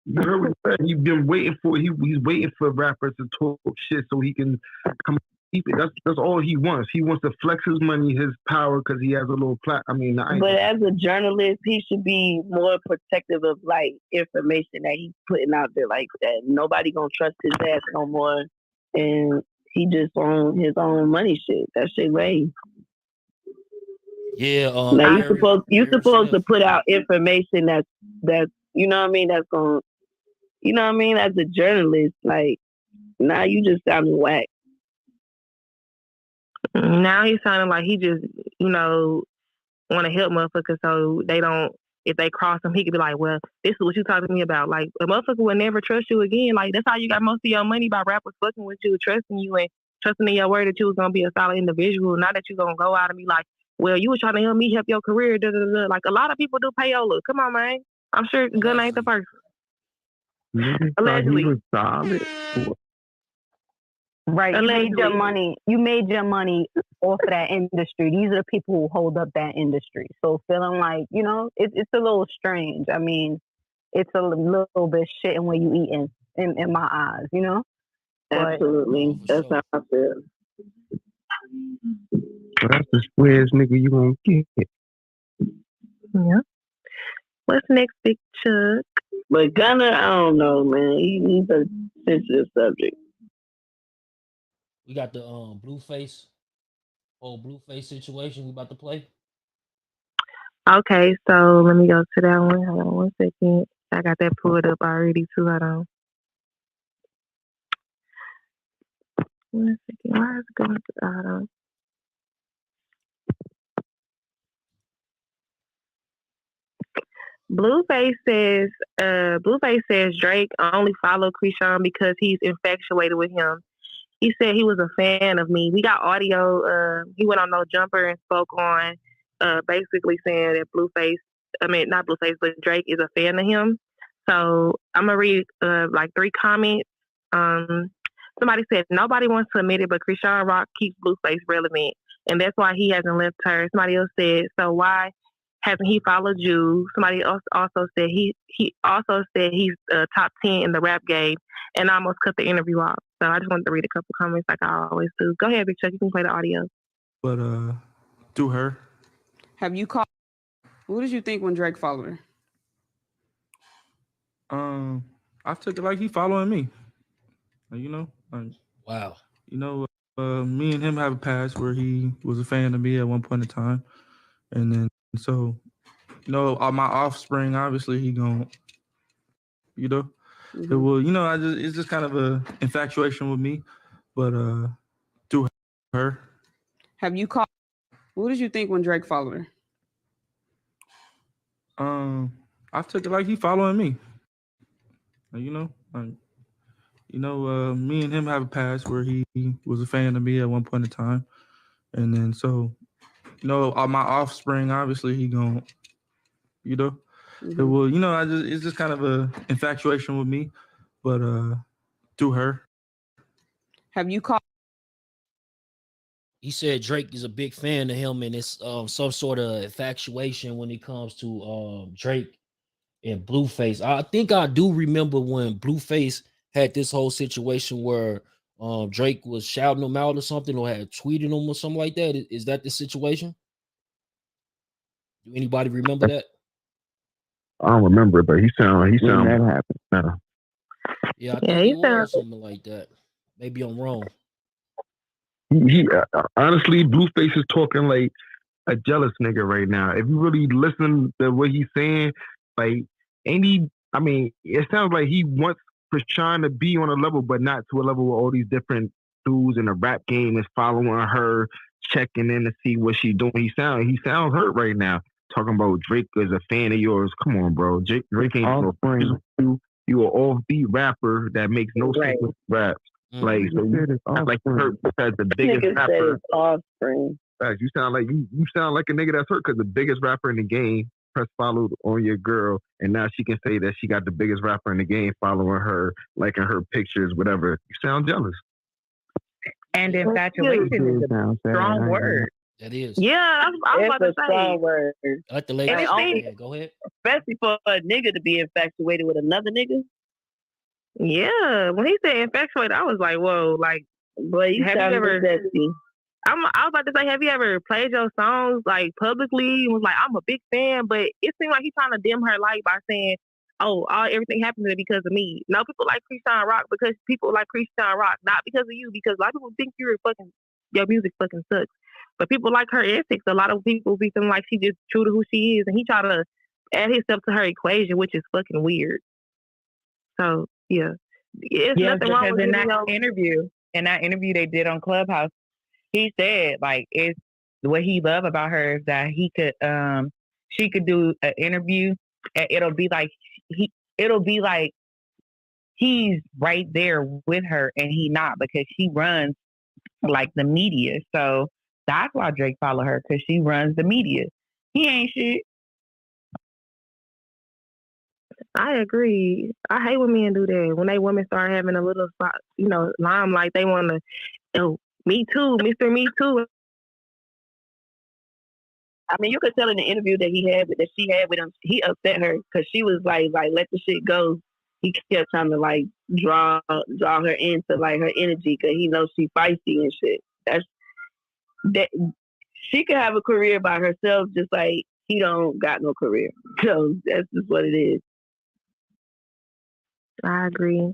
you heard what he said. He's been waiting for he's waiting for rappers to talk shit so he can come keep it. That's all he wants. He wants to flex his money, his power, because he has a little But as a journalist, he should be more protective of like information that he's putting out there like that. Nobody gonna trust his ass no more, and he just on his own money shit. That shit lame. Yeah, like you supposed to put out information that's you know what I mean, that's going, you know what I mean, as a journalist. Like, now you just sounding whack. Now he's sounding like he just want to help motherfuckers so they don't, if they cross him, he could be like, well, this is what you talking to me about. Like, a motherfucker will never trust you again. Like, that's how you got most of your money, by rappers fucking with you, trusting you and trusting in your word that you was gonna be a solid individual. Not that you gonna go out and be like, well, you were trying to help me help your career. Da, da, da, da. Like a lot of people do payola. Come on, man. I'm sure Gunna ain't the first. Niggas thought he Allegedly. was solid. Right, you made your Allegedly. money. You made your money off of that industry. These are the people who hold up that industry. So feeling like, you know, it's a little strange. I mean, it's a little bit shit in what you eating in my eyes, you know. Absolutely, that's how I feel. But that's the squares nigga you gonna get. Yeah. What's next, Big Chuck? But Gunna, I don't know, man. He's a sensitive subject. We got the Blueface situation we about to play. Okay, so let me go to that one. Hold on 1 second. I got that pulled up already too. Hold on. 1 second. Why is it going to hold on? Blueface says Drake only followed Krishan because he's infatuated with him. He said he was a fan of me. We got audio. He went on No Jumper and spoke on basically saying that not Blueface, but Drake is a fan of him. So I'm going to read like 3 comments. Somebody said, nobody wants to admit it, but Krishan Rock keeps Blueface relevant. And that's why he hasn't left her. Somebody else said, so why hasn't he followed you? Somebody else also said he also said he's top 10 in the rap game, and I almost cut the interview off. So I just wanted to read a couple comments like I always do. Go ahead, Big Chuck. You can play the audio. But do her. Have you called? What did you think when Drake followed her? I took it like he following me. You know, wow. You know, me and him have a past where he was a fan of me at one point in time, and then so, you know, my offspring, obviously he gon', you know, it will, you know, it's just kind of a infatuation with me, but do her. Have you called? What did you think when Drake followed her? I took it like he following me. You know, me and him have a past where he was a fan of me at one point in time, and then so, you know, my offspring, obviously he gon', you know, it will, you know, it's just kind of a infatuation with me, but do her. Have you called? He said Drake is a big fan of him, and it's some sort of infatuation when it comes to Drake and Blueface. I think I do remember when Blueface had this whole situation where Drake was shouting him out or something, or had tweeted him or something like that. Is that the situation? Do anybody remember that? I don't remember it, but he sound that happened. No. Yeah, I think it was something like that. Maybe I'm wrong. He honestly, Blueface is talking like a jealous nigga right now. If you really listen to what he's saying, like, I mean, it sounds like he wants Krishan to be on a level, but not to a level where all these different dudes in the rap game is following her, checking in to see what she's doing. He sounds hurt right now. Talking about Drake is a fan of yours. Come on, bro. Drake ain't no friend. You an offbeat rapper that makes no sense with raps. Like, so you sound like you're hurt because the biggest rapper. Offspring. You sound like you sound like a nigga that's hurt because the biggest rapper in the game press followed on your girl, and now she can say that she got the biggest rapper in the game following her, liking her pictures, whatever. You sound jealous. And infatuation is a strong word. That is. Yeah, I was about to say. Strong word. I like the lady. Go ahead. Especially for a nigga to be infatuated with another nigga. Yeah, when he said infatuated, I was like, whoa, like, but have you ever? Sexy. I was about to say, have you ever played your songs like publicly and was like, I'm a big fan, but it seemed like he's trying to dim her light by saying, oh, everything happened to me because of me. No, people like Krishan Rock because people like Krishan Rock, not because of you, because a lot of people think your music fucking sucks. But people like her ethics. A lot of people be feeling like she's just true to who she is, and he tried to add himself to her equation, which is fucking weird. So yeah, it's nothing wrong with in that interview they did on Clubhouse, he said like it's what he loved about her is that she could do an interview and it'll be like he's right there with her and he not, because she runs like the media. So That's why Drake follow her, because she runs the media. He ain't shit. I agree. I hate when men do that. When they women start having a little, limelight, they want to, oh, me too, Mr. Me Too. I mean, you could tell in the interview that she had with him, he upset her because she was like, let the shit go. He kept trying to like draw her into like her energy because he knows she feisty and shit. That she could have a career by herself, just like he don't got no career. So that's just what it is. I agree.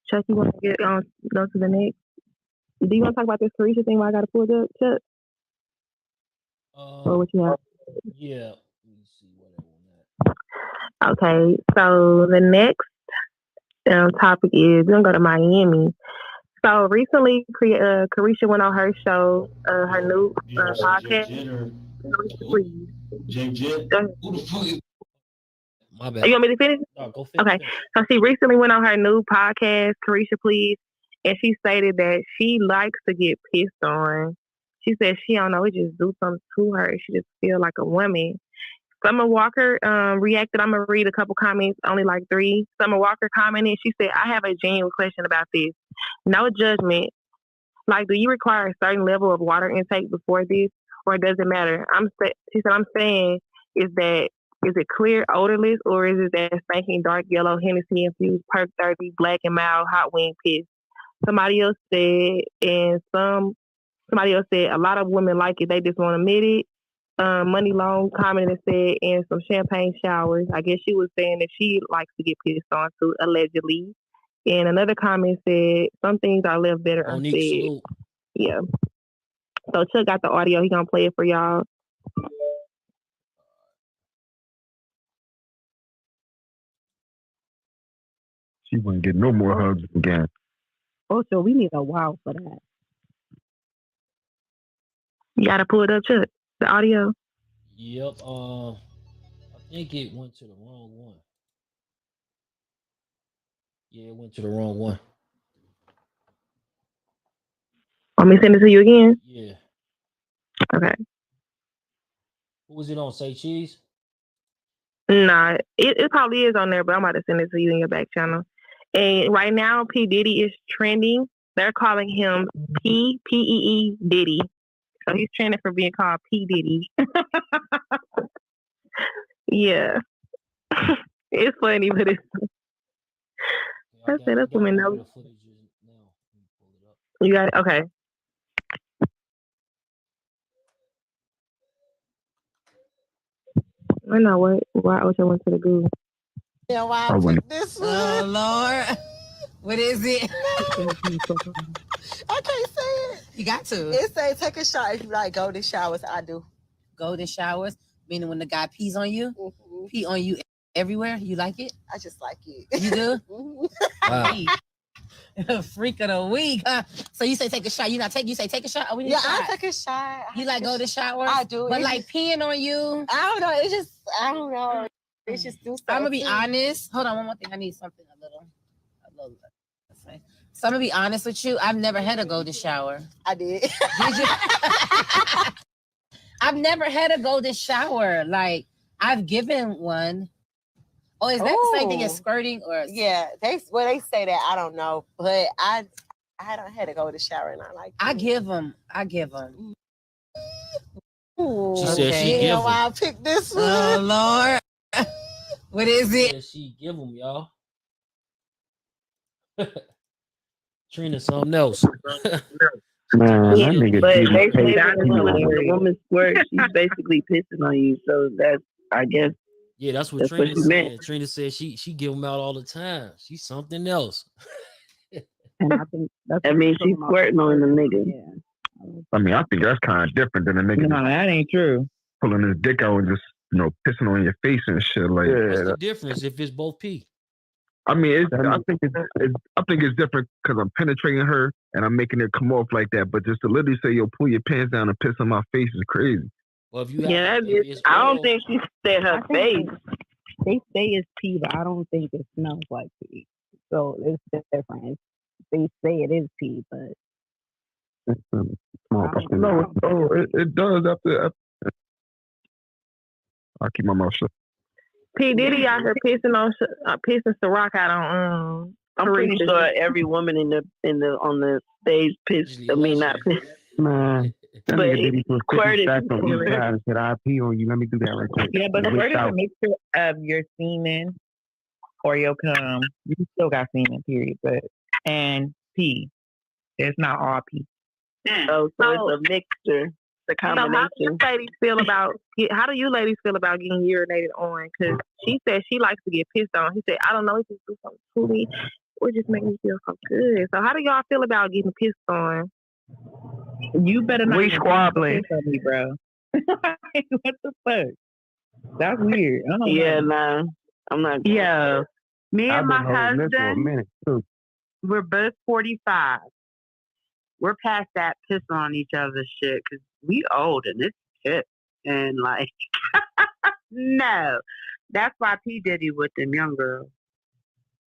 Chuck, you want to go to the next? Do you want to talk about this Caresha thing while I got to pull it up, Chuck? Or what you have? Yeah. Let me see what I want. Okay, so the next topic is we're gonna go to Miami. So recently, Caresha went on her show, her new podcast. My bad. You want me to finish? No, go finish. Okay, so she recently went on her new podcast, Caresha Please, and she stated that she likes to get pissed on. She said she don't know, it just do something to her. She just feel like a woman. Summer Walker reacted. I'm going to read a couple comments, only like 3. Summer Walker commented. She said, I have a genuine question about this. No judgment. Like, do you require a certain level of water intake before this, or does it matter? She said, I'm saying, is it clear, odorless, or is it that stinking dark yellow Hennessy infused Perk 30 black and mild hot wing piss? Somebody else said, a lot of women like it. They just won't admit it. Money Long commented and said, and some champagne showers. I guess she was saying that she likes to get pissed on too, allegedly. And another comment said, some things are left better unsaid. Yeah. So Chuck got the audio. He gonna play it for y'all. She wouldn't get no more hugs again. Oh, so we need a wow for that. You gotta pull it up, Chuck. The audio. Yep. I think it went to the wrong one. Yeah, it went to the wrong one. Want me to send it to you again? Yeah. Okay. Who was it on? Say Cheese? Nah, it probably is on there, but I'm about to send it to you in your back channel. And right now, P. Diddy is trending. They're calling him P.E.E. Diddy. So he's trending for being called P. Diddy. Yeah. It's funny, but it's... That's women know. You got it? Okay. I know why Ocha went to the Google. Yeah, why I picked this one? Oh, Lord. What is it? I can't say it. You got to. It say take a shower if you like golden showers. I do. Golden showers? Meaning when the guy pees on you? Mm-hmm. Pee on you everywhere? You like it? I just like it. You do? Wow. Freak of the week. So you say take a shot. You say take a shot? Oh, yeah, I take a shot. You like golden showers? I do. But like peeing on you? I don't know. It's just, I don't know. It's just do something. I'm going to be honest. Hold on. One more thing. I need something a little. So I'm gonna be honest with you. I've never had a golden shower. I did. Did you? I've never had a golden shower. Like I've given one. Oh, is that the same thing as squirting or? Yeah, they say that. I don't know, but I don't had a golden shower and I like. I give them. Ooh, she said she give them. Why I picked this one? Oh Lord, what is it? She give them, y'all. Trina, something else. Man, yeah, that nigga but did basically, take when a woman squirts, she's basically pissing on you. So that's, I guess. Yeah, that's what Trina said. Trina said she give them out all the time. She's something else. And I think I mean, she's squirting on the nigga. Yeah. I mean, I think that's kind of different than a nigga. No, that ain't true. Pulling his dick out and just, pissing on your face and shit. Like, what's the difference if it's both pee? I mean, I think it's different because I'm penetrating her and I'm making it come off like that. But just to literally say, pull your pants down and piss on my face is crazy. Well, if you have, I don't think she said her face. They say it's pee, but I don't think it smells like pee. So it's different. They say it is pee, but Small percentage. No, it does after. I'll keep my mouth shut. P. Diddy out here pissing Ciroc out on. I'm pretty sure every woman on the stage pissed. I mean, not pissed. Man, that But nigga Diddy put 50 squirted. stacks on each side and said, "I pee on you. Let me do that right quick." Yeah, but And squirt whipped is a out. mixture of your semen or your cum. You still got semen, period. And pee. It's not all pee. So it's a mixture. The combination. How do you ladies feel about getting urinated on? Because she said she likes to get pissed on. He said, I don't know if it's do something to me or just make me feel so good. So how do y'all feel about getting pissed on? You better not. We squabbling on me, bro. What the fuck? That's weird. I don't know. Nah. I'm not. Yeah. Me I've and been my holding this for a husband, minute too. We're both 45. We're past that piss on each other's shit because we old and it's shit. And like, no. That's why P. Diddy with them young girls.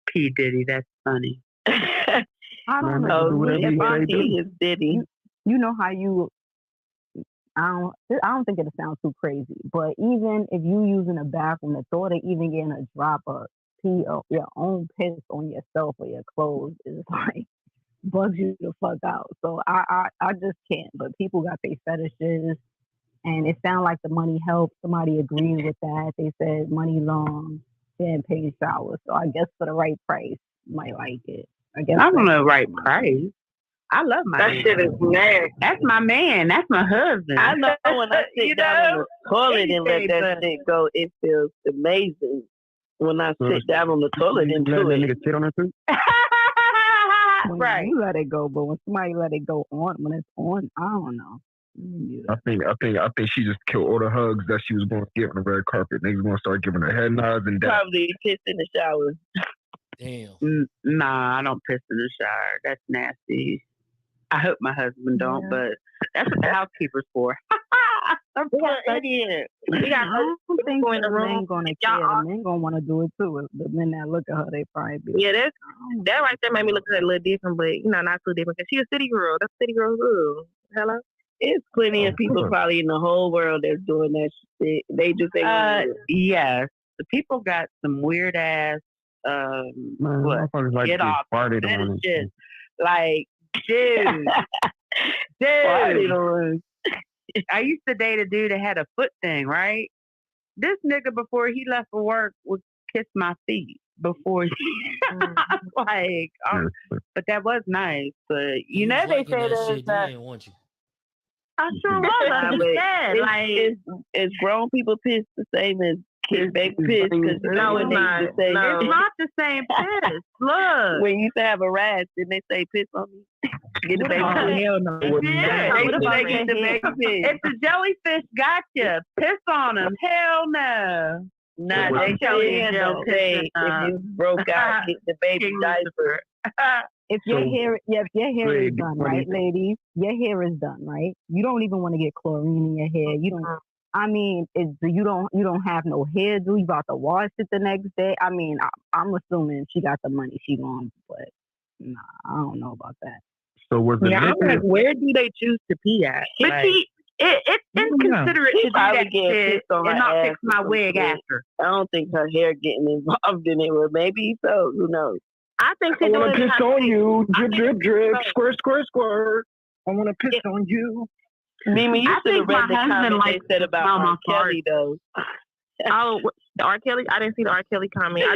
P. Diddy, that's funny. I don't Man, know. they do whatever He is Diddy. You know how you. I don't think it'll sound too crazy, but even if you using a bathroom, the thought of even getting a drop of pee or your own piss on yourself or your clothes is like bugs you the fuck out. So I just can't. But people got their fetishes, and it sounds like the money helps. Somebody agreed with that. They said money long, then paid showers. So I guess for the right price, you might like it. I guess I don't know, right price. I love my That man. shit is nasty. That's my man. That's my husband. I know when I sit down on the toilet and let that Anything, shit go, it feels amazing. When I sit down on the toilet and let do that it. nigga sit on it too. When you let it go, but when somebody let it go on, when it's on, I don't know. I think she just killed all the hugs that she was going to get on the red carpet. Niggas going to start giving her head nods and that. Probably piss in the shower. Damn. Nah, I don't piss in the shower. That's nasty. I hope my husband don't, but that's what the housekeeper's for. I'm an idiot. We got I don't think people in the the room. men gonna care. The men gonna want to do it too. The men that look at her, they probably be. Yeah, that right there made me look at her a little different, but not too different. Cause she a city girl. That's city girl too. Hello. It's plenty of people probably in the whole world that's doing that shit. They just say, yes, the people got some weird ass like get off farted on it. shit. Like, dude, I used to date a dude that had a foot thing, right? This nigga before he left for work would kiss my feet before he like, but that was nice. But you know they say that that. ain't want you. I sure was. I understand. Like, is grown people piss the same as kids baby piss? Because No, it's not. No. It's not the same piss. Look. When you used to have a rash, didn't they say piss on me? Get the baby piss. Hell no. Yeah, They get the baby piss. If the jellyfish got you, piss on them. Hell no. Nah, they tell you don't say if you broke out, get the baby diaper. If your hair is done, right, ladies? Your hair is done, right? You don't even want to get chlorine in your hair. You don't. I mean, you don't have no hairdo. You about to wash it the next day. I mean, I'm assuming she got the money. She gone, but nah, I don't know about that. So was the I'm like, where do they choose to pee at? But Like, see, it's inconsiderate to do probably that get shit pissed on and her not ass fix my or wig something. after. I don't think her hair getting involved in it. Well, maybe so. Who knows? I think I she want doing to piss on you. Drip, drip, drip. Squirt, squirt, squirt. I want to piss on you. Mimi, you I should have think my read the husband comment likes they said to about smell R. my Kelly, though. Oh, the R. Kelly? I didn't see the R. Kelly comment. I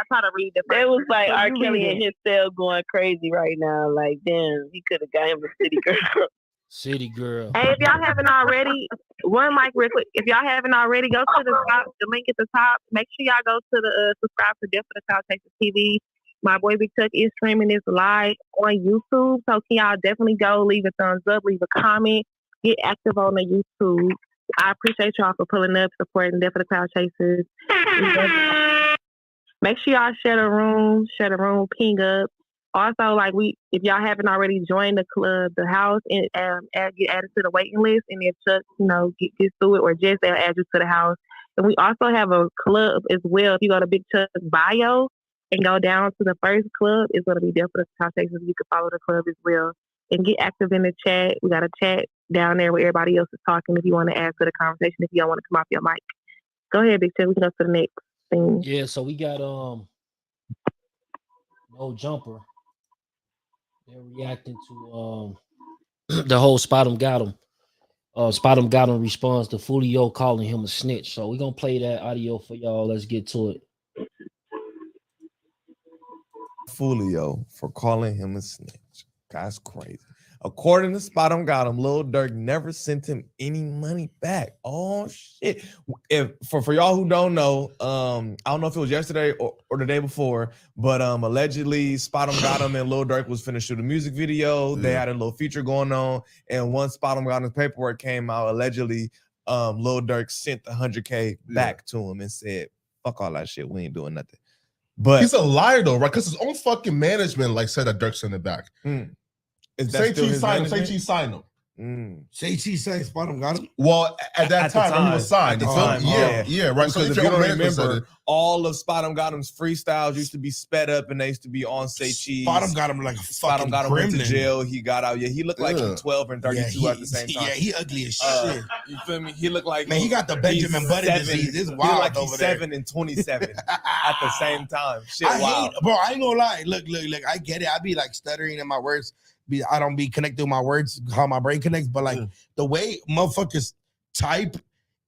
try to read the first It was one. like So R. you Kelly read and it. his cell going crazy right now. Like, damn, he could have got him a city girl. City girl. Hey, if y'all haven't already, one mic real quick. If y'all haven't already, go to the top, the link at the top. Make sure y'all go to the subscribe to Death for the Cloud Chasers TV. My boy Big Tuck is streaming this live on YouTube, so can y'all definitely go leave a thumbs up, leave a comment, get active on the YouTube. I appreciate y'all for pulling up, supporting Death for the Cloud Chasers. Make sure y'all share the room, ping up. Also, if y'all haven't already joined the club, the house, and get added to the waiting list, and if Chuck, gets through it, or Jess, they'll add you to the house. And we also have a club as well. If you go to Big Chuck's bio and go down to the first club, it's going to be Death for the Cloud Chasers. You can follow the club as well. and get active in the chat. We got a chat down there where everybody else is talking. If you want to add to the conversation, if you don't want to come off your mic, go ahead, Big Ted. We can go to the next thing. Yeah, so we got No Jumper. They're reacting to the whole Spot 'em got him. Spot 'em got him responds to Fulio calling him a snitch. So we're gonna play that audio for y'all. Let's get to it. Fulio for calling him a snitch. That's crazy. According to Spot 'em got him, Lil Durk never sent him any money back. Oh shit! If for y'all who don't know, I don't know if it was yesterday or the day before, but allegedly Spot 'em got him and Lil Durk was finna shoot a music video. They had a little feature going on, and once Spot 'em got him's paperwork came out, allegedly Lil Durk sent the $100K back to him and said, "Fuck all that shit. We ain't doing nothing." But he's a liar though, right? Because his own fucking management like said that Durk sent it back. Say Cheese signed him. Say Cheese signed him. Say Cheese signed Spot 'em got him. Well, at that time when he was signed, right? Because So if if you your don't management said remember, it, all of Spot 'em got him's freestyles used to be sped up and they used to be on Say Cheese. Spot 'em got him like a Spot 'em fucking got him went to gremlin. jail. He got out. Yeah, he looked like Yeah. he's 12 and 32 at the same time. Yeah, he ugly as shit. You feel me? He looked like Man, he got the Benjamin Oh, Button disease. It's He wild like over he's there. 7 and 27 at the same time. Shit, I wild. hate, bro. I ain't gonna lie. Look. I get it. I be like stuttering in my words. I don't be connected with my words, how my brain connects. But like the way motherfuckers type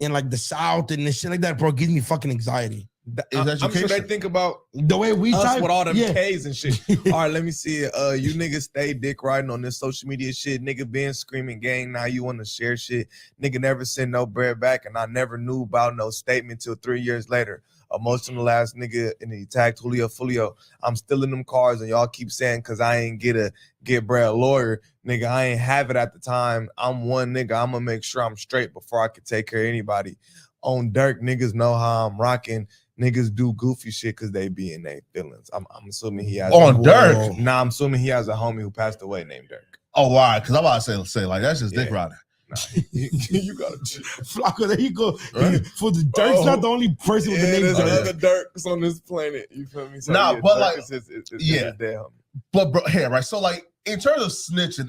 in like the South and this shit like that, bro, gives me fucking anxiety. I'm sure they think about the way we us type with all them yeah. K's and shit. All right, let me see it. You niggas stay dick riding on this social media shit. Nigga been screaming gang. Now you want to share shit. Nigga never sent no bread back, and I never knew about no statement till 3 years later. Emotional ass nigga, and he tagged Fulio. I'm still in them cars, and y'all keep saying cause I ain't get bread lawyer. Nigga, I ain't have it at the time. I'm one nigga. I'm gonna make sure I'm straight before I can take care of anybody. On Durk, niggas know how I'm rocking. Niggas do goofy shit because they be in their feelings. I'm assuming he has Durk. Nah, I'm assuming he has a homie who passed away named Durk. Oh, why? Because I'm about to say like that's just dick riding. Nah, you gotta Flacco, there you go. Right? For the Durk's not the only person with the name there's Durk. other Durks on this planet. You feel me? So, Nah, yeah, but Durk like, is his yeah. dead homie. But bro, here, right? So like in terms of snitching,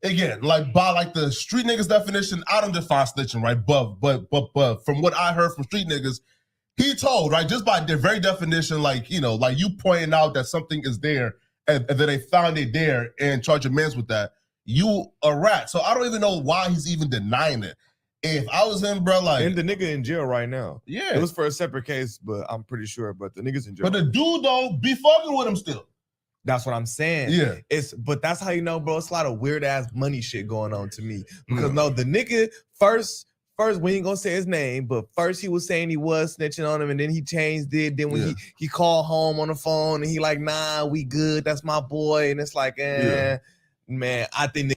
again, like by like the street niggas definition, I don't define snitching, right? But from what I heard from street niggas, he told, right, just by their very definition, like, you know, like you pointing out that something is there and then they found it there and charge a man's with that, you a rat. So I don't even know why he's even denying it. If I was him, bro, like. And the nigga in jail right now. Yeah. It was for a separate case, but I'm pretty sure. But the nigga's in jail. But the dude don't be fucking with him still. That's what I'm saying. Yeah. But that's how you know, bro. It's a lot of weird ass money shit going on to me. Because no, the nigga first we ain't gonna say his name, but first he was saying he was snitching on him, and then he changed it. Then when he called home on the phone and he like, nah, we good. That's my boy. And it's like, man, I think.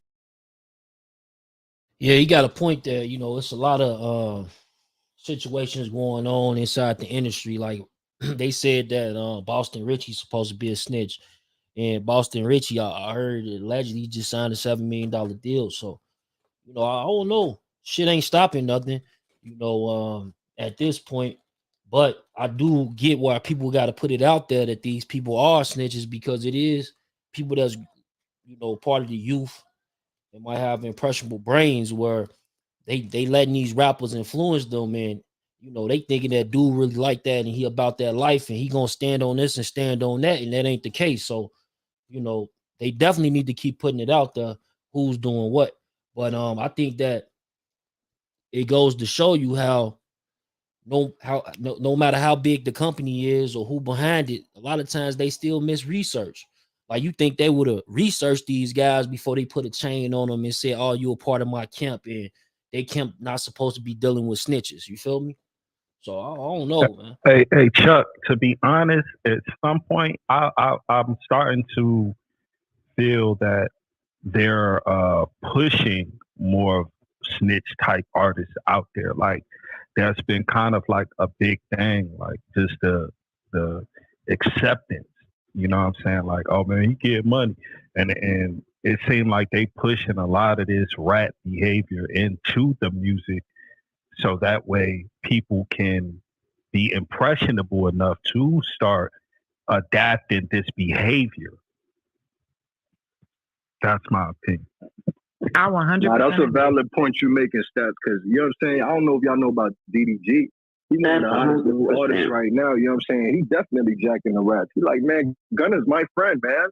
Yeah, you got a point there. You know, it's a lot of situations going on inside the industry. Like they said that Boston Richie's supposed to be a snitch, and Boston Richie, I heard allegedly just signed a $7 million deal. So, you know, I don't know. Shit ain't stopping nothing, you know, at this point. But I do get why people got to put it out there that these people are snitches, because it is people that's, you know, part of the youth. They might have impressionable brains where they letting these rappers influence them, and you know, they thinking that dude really like that and he about that life and he gonna stand on this and stand on that, and that ain't the case. So, you know, they definitely need to keep putting it out there who's doing what. But I think that it goes to show you how no matter how big the company is or who behind it, a lot of times they still miss research. Like you think they would have researched these guys before they put a chain on them and said, "Oh, you're a part of my camp," and they camp not supposed to be dealing with snitches. You feel me? So I don't know, man. Hey, Chuck. To be honest, at some point, I'm starting to feel that they're pushing more snitch type artists out there. Like that's been kind of like a big thing, like just the acceptance. You know what I'm saying? Like, oh man, he get money, and it seemed like they pushing a lot of this rat behavior into the music, so that way people can be impressionable enough to start adapting this behavior. That's my opinion. I 100%. Nah, that's a valid point you making, Stats, because you know what I'm saying? I don't know if y'all know about DDG. He's one of the hottest new artists right now, you know what I'm saying? He definitely jacking the raps. He's like, man, Gunna's my friend, man.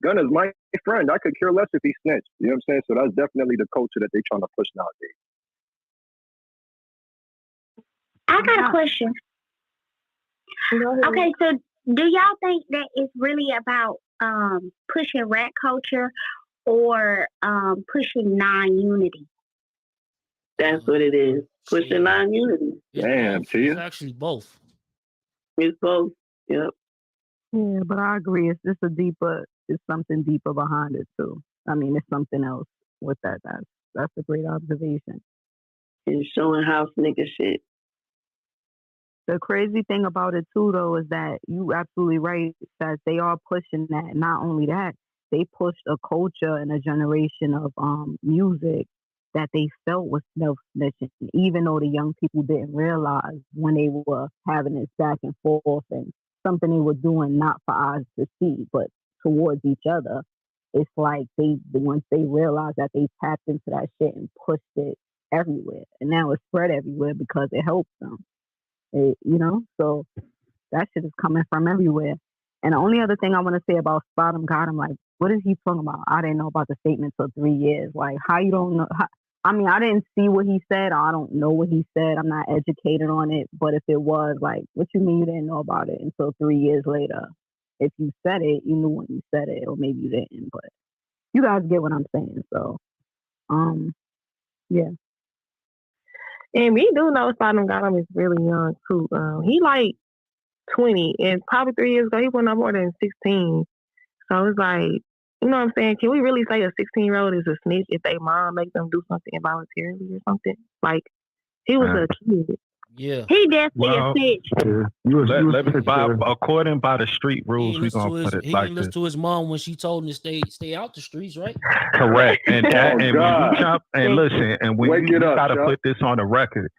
Gunna's my friend. I could care less if he snitched. You know what I'm saying? So that's definitely the culture that they're trying to push nowadays. I got a question. Okay, so do y'all think that it's really about pushing rap culture or pushing non-unity? That's what it is. Pushing non-unity. Damn, see It's actually both. It's both. Yep. Yeah, but I agree. It's something deeper behind it too. I mean, it's something else with that. That's a great observation. And showing house nigga shit. The crazy thing about it too, though, is that you absolutely right that they are pushing that. Not only that, they pushed a culture and a generation of music that they felt was self-snitching, even though the young people didn't realize when they were having this back and forth and something they were doing not for eyes to see, but towards each other. It's like once they realized that they tapped into that shit and pushed it everywhere, and now it's spread everywhere because it helps them. So that shit is coming from everywhere. And the only other thing I want to say about Spot Him, Got Him, like, what is he talking about? I didn't know about the statement till 3 years. Like, how you don't know? I didn't see what he said. Or I don't know what he said. I'm not educated on it. But if it was, like, what you mean you didn't know about it until 3 years later? If you said it, you knew when you said it, or maybe you didn't. But you guys get what I'm saying. So, yeah. And we do know Spot Him, Got Him is really young too. He like 20, and probably 3 years ago he wasn't no more than 16. So it's like, you know what I'm saying? Can we really say a 16-year-old is a snitch if their mom makes them do something involuntarily or something? Like, he was a kid. Yeah. He definitely a snitch. According by the street rules, we're gonna put it He like didn't this. listen to his mom when she told him to stay out the streets, right? Correct. And when you jump and listen, and when Wake you it up, gotta Chuck. put this on the record,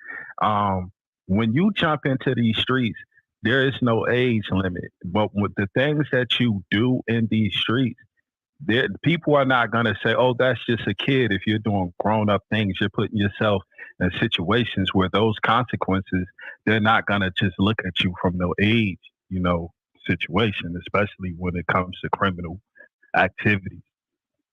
when you jump into these streets, there is no age limit. But with the things that you do in these streets, people are not gonna say, "Oh, that's just a kid." If you're doing grown-up things, you're putting yourself in situations where those consequences, they're not gonna just look at you from no age, situation, especially when it comes to criminal activities.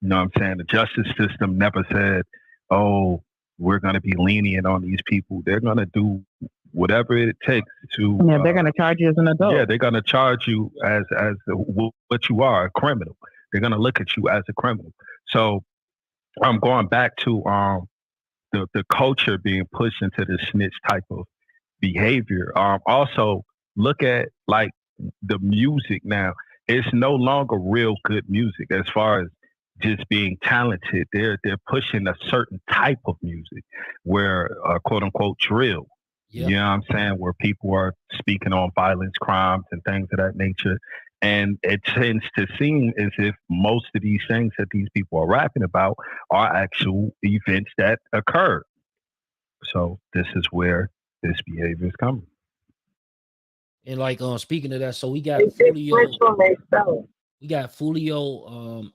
You know what I'm saying? The justice system never said, "Oh, we're going to be lenient on these people." They're going to do whatever it takes to. Yeah, they're going to charge you as an adult. Yeah, they're going to charge you as what you are, a criminal. They're going to look at you as a criminal. So I'm going back to the culture being pushed into the snitch type of behavior. Also, look at like the music now. It's no longer real good music as far as just being talented. They're pushing a certain type of music where quote unquote drill. Yep. You know what I'm saying? Where people are speaking on violence, crimes, and things of that nature. And it tends to seem as if most of these things that these people are rapping about are actual events that occurred. So this is where this behavior is coming. And like speaking of that, so we got Fulio. We got Fulio,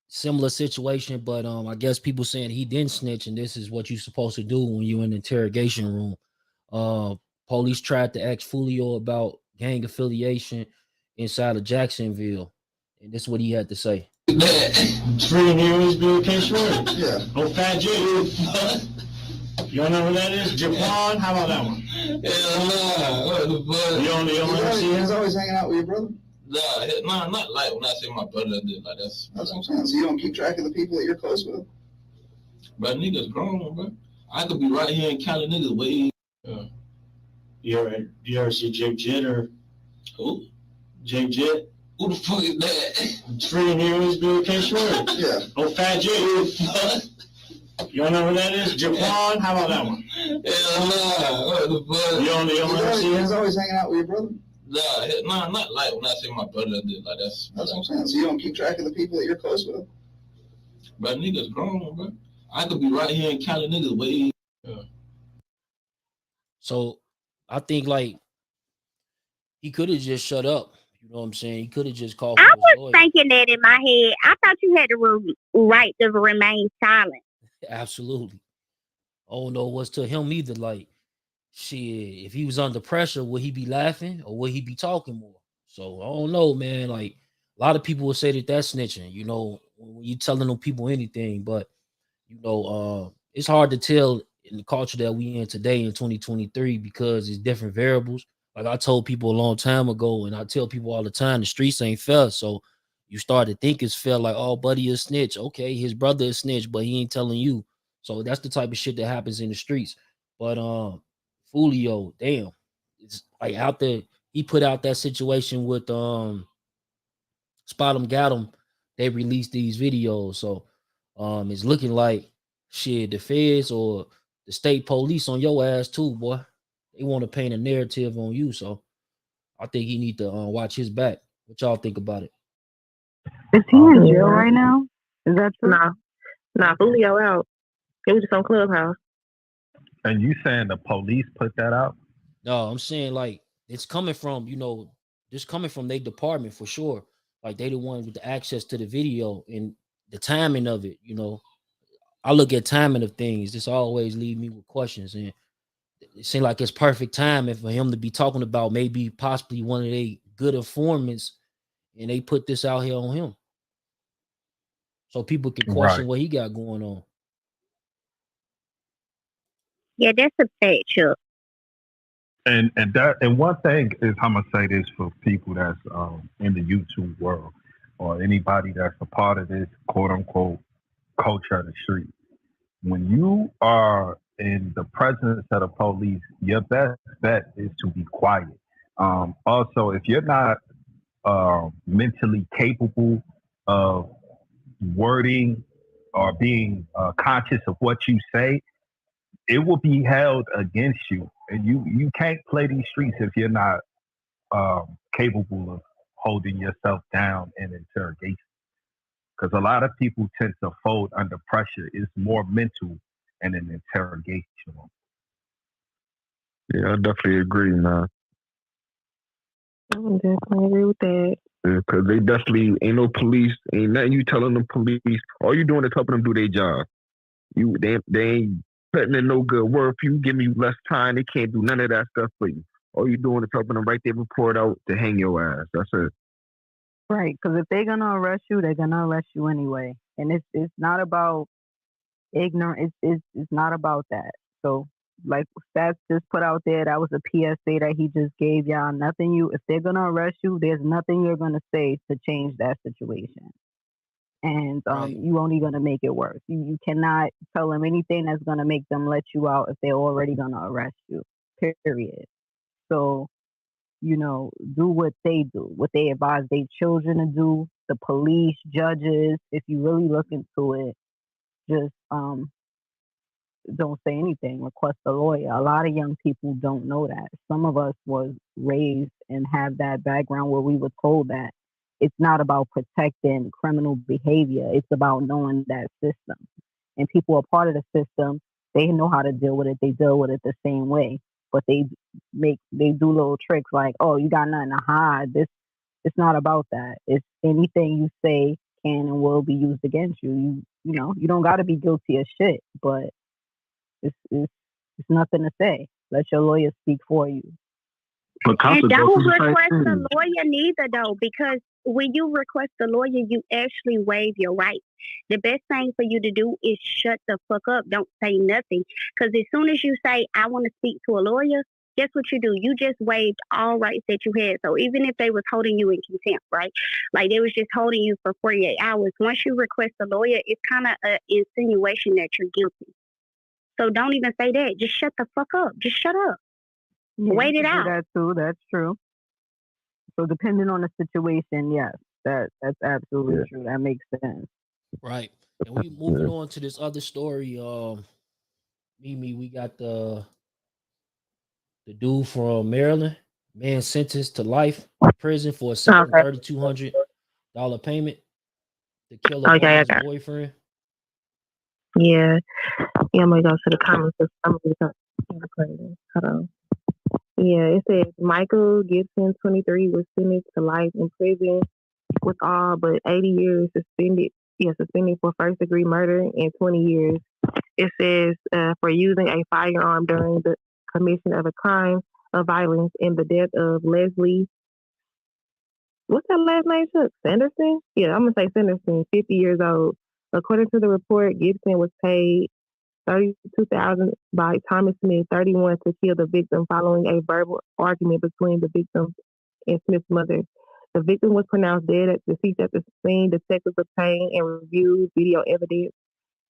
similar situation, but I guess people saying he didn't snitch, and this is what you're supposed to do when you're in the interrogation room. Police tried to ask Fulio about gang affiliation inside of Jacksonville, and this is what he had to say. Three heroes do a case short. Yeah. Oh, Fat J. You don't know who that is? Japan? How about that one? Yeah, what the fuck? You don't see him? He's always hanging out with your brother? Nah, not like when I say my brother, like that's what I'm saying. So you don't keep track of the people that you're close with? But niggas grown, bro. I could be right here in Cali, niggas way. You ever see Jake Jett or who? Jake Jett? Who the fuck is that? Three heroes do a case short. Yeah. Oh, Fat J. You don't know who that is? Japan? How about that one? What the fuck? You don't see him? He's always hanging out with your brother? Nah, not like when I say my brother, like that's what I'm saying. So you don't keep track of the people that you're close with? But niggas grown, bro. I could be right here in Cali, niggas way. So I think like he could have just shut up. You know what I'm saying? He could have just called I for his was lawyer. thinking that in my head. I thought you had the right to remain silent. Absolutely. I don't know what's to him either. Like, shit, if he was under pressure, would he be laughing or would he be talking more? So I don't know, man. Like, a lot of people will say that that's snitching, you know, when you telling them people anything, but you know, it's hard to tell in the culture that we in today in 2023 because it's different variables. Like I told people a long time ago, and I tell people all the time, the streets ain't fair. So you start to think it's fair, like, oh, buddy is snitch. Okay, his brother is snitch, but he ain't telling you. So that's the type of shit that happens in the streets. But Fulio, damn, it's like out there, he put out that situation with Spot 'em Got 'em. They released these videos. So it's looking like shit, the feds or the state police on your ass too, boy. They want to paint a narrative on you. So I think he need to watch his back. What y'all think about it? Is he in jail right now? Is that true? Nah, Julio out. It was just on Clubhouse. And you saying the police put that out? No, I'm saying like it's coming from, you know, this coming from their department for sure. Like they the ones with the access to the video and the timing of it, you know. I look at timing of things. This always leave me with questions. And it seems like it's perfect timing for him to be talking about maybe possibly one of their good informants, and they put this out here on him. So people can question Right. what he got going on. Yeah, that's a fact, Chuck. And one thing is, I'm gonna say this for people that's in the YouTube world or anybody that's a part of this quote unquote culture of the street. When you are in the presence of the police, your best bet is to be quiet. Also, if you're not mentally capable of wording or being conscious of what you say, it will be held against you. And you can't play these streets if you're not capable of holding yourself down in interrogation. Because a lot of people tend to fold under pressure. It's more mental and an interrogation. Yeah, I definitely agree, man. I definitely agree with that. Because they definitely ain't no police, ain't nothing you telling the police. All you doing is helping them do their job. They ain't putting in no good work for you. Give me less time. They can't do none of that stuff for you. All you doing is helping them write their report out to hang your ass. That's it. Right, because if they're gonna arrest you, they're gonna arrest you anyway, and it's not about ignorance. It's not about that. So, like Stats just put out there, that was a PSA that he just gave y'all. If they're gonna arrest you, there's nothing you're gonna say to change that situation, and you only gonna make it worse. You cannot tell them anything that's gonna make them let you out if they're already gonna arrest you. Period. So, do what they do, what they advise their children to do, the police, judges. If you really look into it, just don't say anything. Request a lawyer. A lot of young people don't know that. Some of us was raised and have that background where we were told that it's not about protecting criminal behavior. It's about knowing that system. And people are part of the system. They know how to deal with it. They deal with it the same way. But they do little tricks like, oh, you got nothing to hide. It's not about that. It's anything you say can and will be used against you. You don't got to be guilty of shit, but it's nothing to say. Let your lawyer speak for you. And don't request a lawyer neither, though, because when you request a lawyer, you actually waive your rights. The best thing for you to do is shut the fuck up. Don't say nothing. Because as soon as you say, I want to speak to a lawyer, guess what you do? You just waived all rights that you had. So even if they was holding you in contempt, right? Like they was just holding you for 48 hours. Once you request a lawyer, it's kind of an insinuation that you're guilty. So don't even say that. Just shut the fuck up. Just shut up. Yeah, wait it you can do out. that too. That's true. So depending on the situation, yes, that's absolutely true. That makes sense. Right. And we moving on to this other story. Mimi, we got the dude from Maryland, man sentenced to life in prison for a simple $3,200 payment to kill a woman's boyfriend. Yeah, I'm gonna go to the comments. Hold on. Yeah, it says Michael Gibson, 23, was sentenced to life in prison with all but 80 years suspended. Yeah, suspended for first degree murder and 20 years. It says for using a firearm during the commission of a crime of violence in the death of Leslie. What's that last name? Sanderson? Yeah, I'm gonna say Sanderson, 50 years old. According to the report, Gibson was paid $32,000 by Thomas Smith, 31, to kill the victim following a verbal argument between the victim and Smith's mother. The victim was pronounced dead at the deceased at the scene. Detectives obtained and reviewed video evidence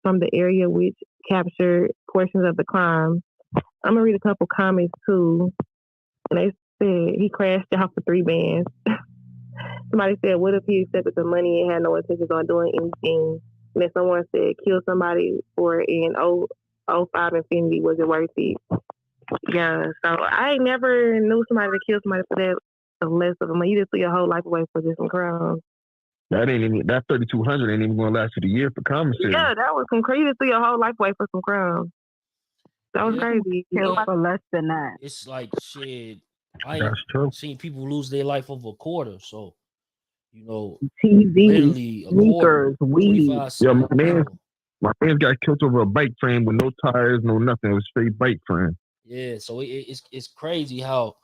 from the area which captured portions of the crime. I'm gonna read a couple comments too. And they said he crashed out for 3 bands. Somebody said, what if he accepted the money and had no intentions on doing anything? And then someone said, kill somebody for an 05 Infinity, was it worth it? Yeah, so I ain't never knew somebody to kill somebody for that less of a money. You just threw your whole life away for just some crowns. That 3,200 ain't even gonna last you the year for commissary. Yeah, that was some crazy. You just threw your whole life away for some crowns. That was crazy. Killed for less than that. It's like shit. I ain't seen people lose their life over a quarter. So, you know, TV, literally a quarter, sneakers, weed. 25 Yeah, cents. my man got killed over a bike frame with no tires, no nothing. It was straight bike frame. Yeah, so it's crazy how,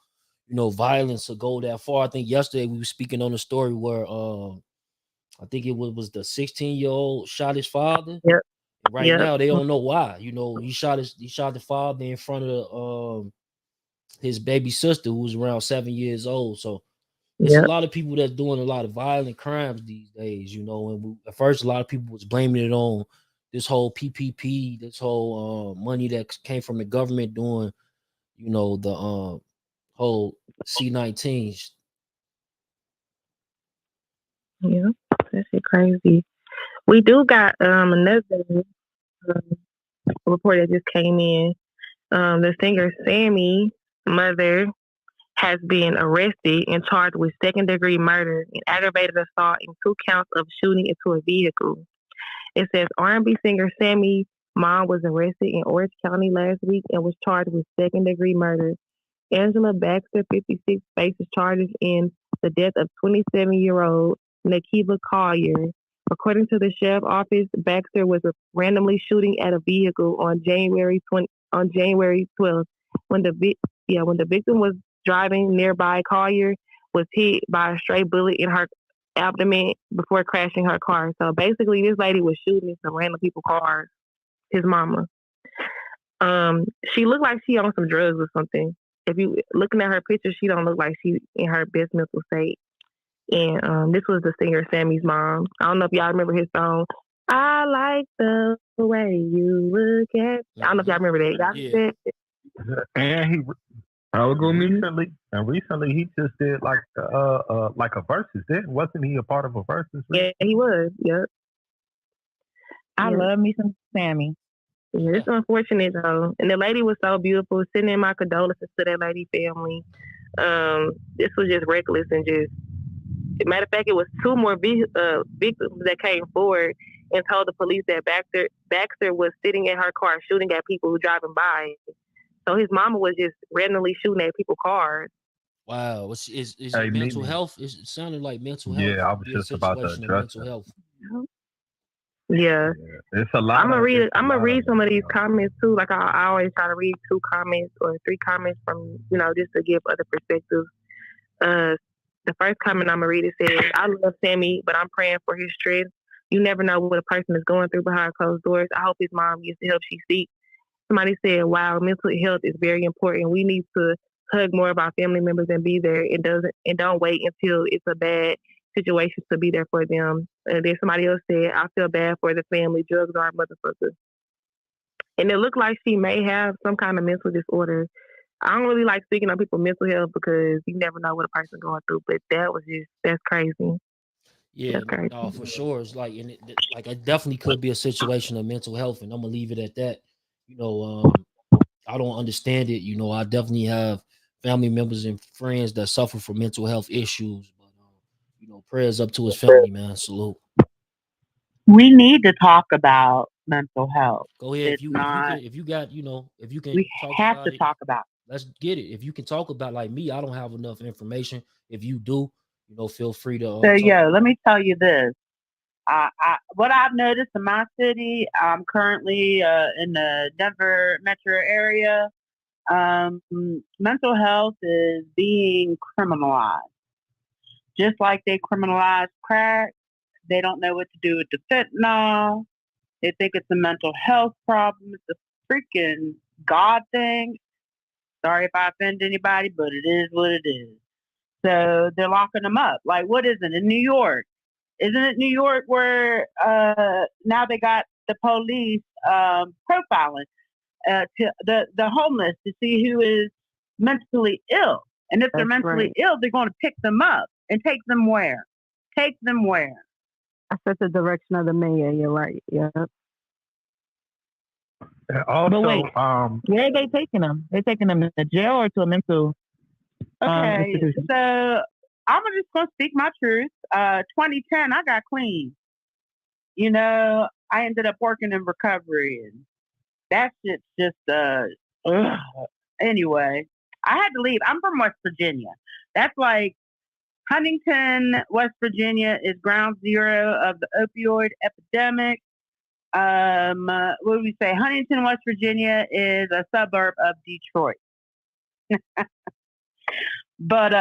you know, violence will go that far. I think yesterday we were speaking on a story where I think it was the 16-year-old shot his father. Yep. And right now they don't know why. You know, he shot the father in front of his baby sister who was around 7 years old. So it's a lot of people that's doing a lot of violent crimes these days, you know. And at first a lot of people was blaming it on this whole PPP, this whole money that came from the government doing, you know, the whole C-19s. Yeah, that shit crazy. We do got another report that just came in. The singer Sammy's mother has been arrested and charged with second-degree murder and aggravated assault and 2 counts of shooting into a vehicle. It says R&B singer Sammy's mom was arrested in Orange County last week and was charged with second-degree murder. Angela Baxter, 56, faces charges in the death of 27-year-old Nakiva Collier. According to the sheriff's office, Baxter was randomly shooting at a vehicle on January 12th when the victim was driving nearby. Collier was hit by a stray bullet in her abdomen before crashing her car. So basically, this lady was shooting at some random people's cars. His mama. She looked like she on some drugs or something. If you looking at her picture, she don't look like she in her best mental state. And this was the singer Sammy's mom. I don't know if y'all remember his song. I like the way you look at. I don't know if y'all remember that. Y'all said. And I was going recently he just did like a versus. Wasn't he a part of a versus? Yeah, he was. Yep. I love me some Sammy. Yeah, it's unfortunate though. And the lady was so beautiful. Sending my condolences to that lady family. This was just reckless and just. Matter of fact, it was 2 more victims that came forward and told the police that Baxter was sitting in her car shooting at people who driving by. So his mama was just randomly shooting at people's cars. Wow, is mental health? It sounded like mental health. Yeah, I was just about to address mental health. Yeah. It's a lot. I'm gonna read some of these comments too. Like I always try to read 2 comments or 3 comments from just to give other perspectives. The first comment I'm gonna read, it says, "I love Sammy, but I'm praying for his strength. You never know what a person is going through behind closed doors. I hope his mom gets the help she seeks." Somebody said, "Wow, mental health is very important. We need to hug more of our family members and be there. Don't wait until it's a bad situation to be there for them." And then somebody else said, "I feel bad for the family. Drugs are a motherfucker." And it looked like she may have some kind of mental disorder. I don't really like speaking on people's mental health because you never know what a person's going through. But that's crazy. Yeah, no, for sure. It's like, like it definitely could be a situation of mental health, and I'm gonna leave it at that. I don't understand it. I definitely have family members and friends that suffer from mental health issues. But prayers up to his family, man. Salute. We need to talk about mental health. Go ahead. If you can, we have to talk about it. Let's get it. If you can talk about like me, I don't have enough information. If you do, feel free to. So let me tell you this. What I've noticed in my city, I'm currently in the Denver metro area. Mental health is being criminalized. Just like they criminalize crack, they don't know what to do with the fentanyl. They think it's a mental health problem. It's a freaking God thing. Sorry if I offend anybody, but it is what it is. So they're locking them up. Like, what is it in New York? Isn't it New York where now they got the police profiling to the homeless to see who is mentally ill? And if they're mentally ill, they're going to pick them up and take them where? Take them where? I set the direction of the mayor. You're right. Yeah. Also, but wait, where are they taking them? They're taking them to jail or to a mental institution? So I'm just going to speak my truth. 2010, I got clean. I ended up working in recovery, and that shit's just, anyway, I had to leave. I'm from West Virginia. That's like Huntington, West Virginia is ground zero of the opioid epidemic. What do we say? Huntington, West Virginia is a suburb of Detroit. But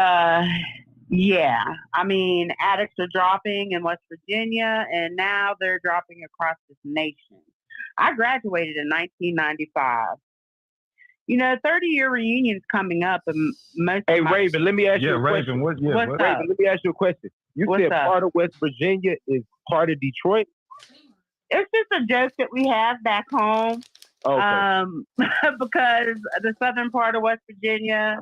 yeah, I mean, addicts are dropping in West Virginia, and now they're dropping across this nation. I graduated in 1995. 30-year reunion's coming up, and most. Hey, Raven, let me ask you a question. What's Raven, up? let me ask you a question. You What's said up? part of West Virginia is part of Detroit? It's just a joke that we have back home. Okay. Because the southern part of West Virginia,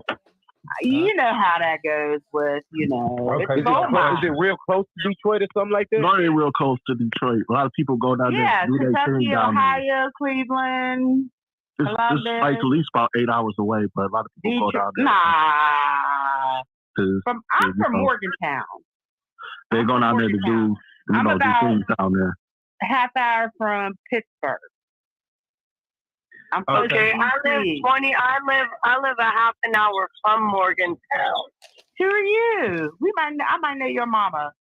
you know how that goes with, Okay. it's gold mine. Is it real close to Detroit or something like that? No, it ain't real close to Detroit. A lot of people go down there. Yeah, Do their Kentucky, thing down Ohio, Cleveland, there. It's like at least about 8 hours away, but a lot of people go down there. Nah. I'm from Morgantown. They're going down there to do, I'm do about things down there. a half hour from Pittsburgh. I'm Okay, I live a half an hour from Morgantown. Who are you? I might know your mama.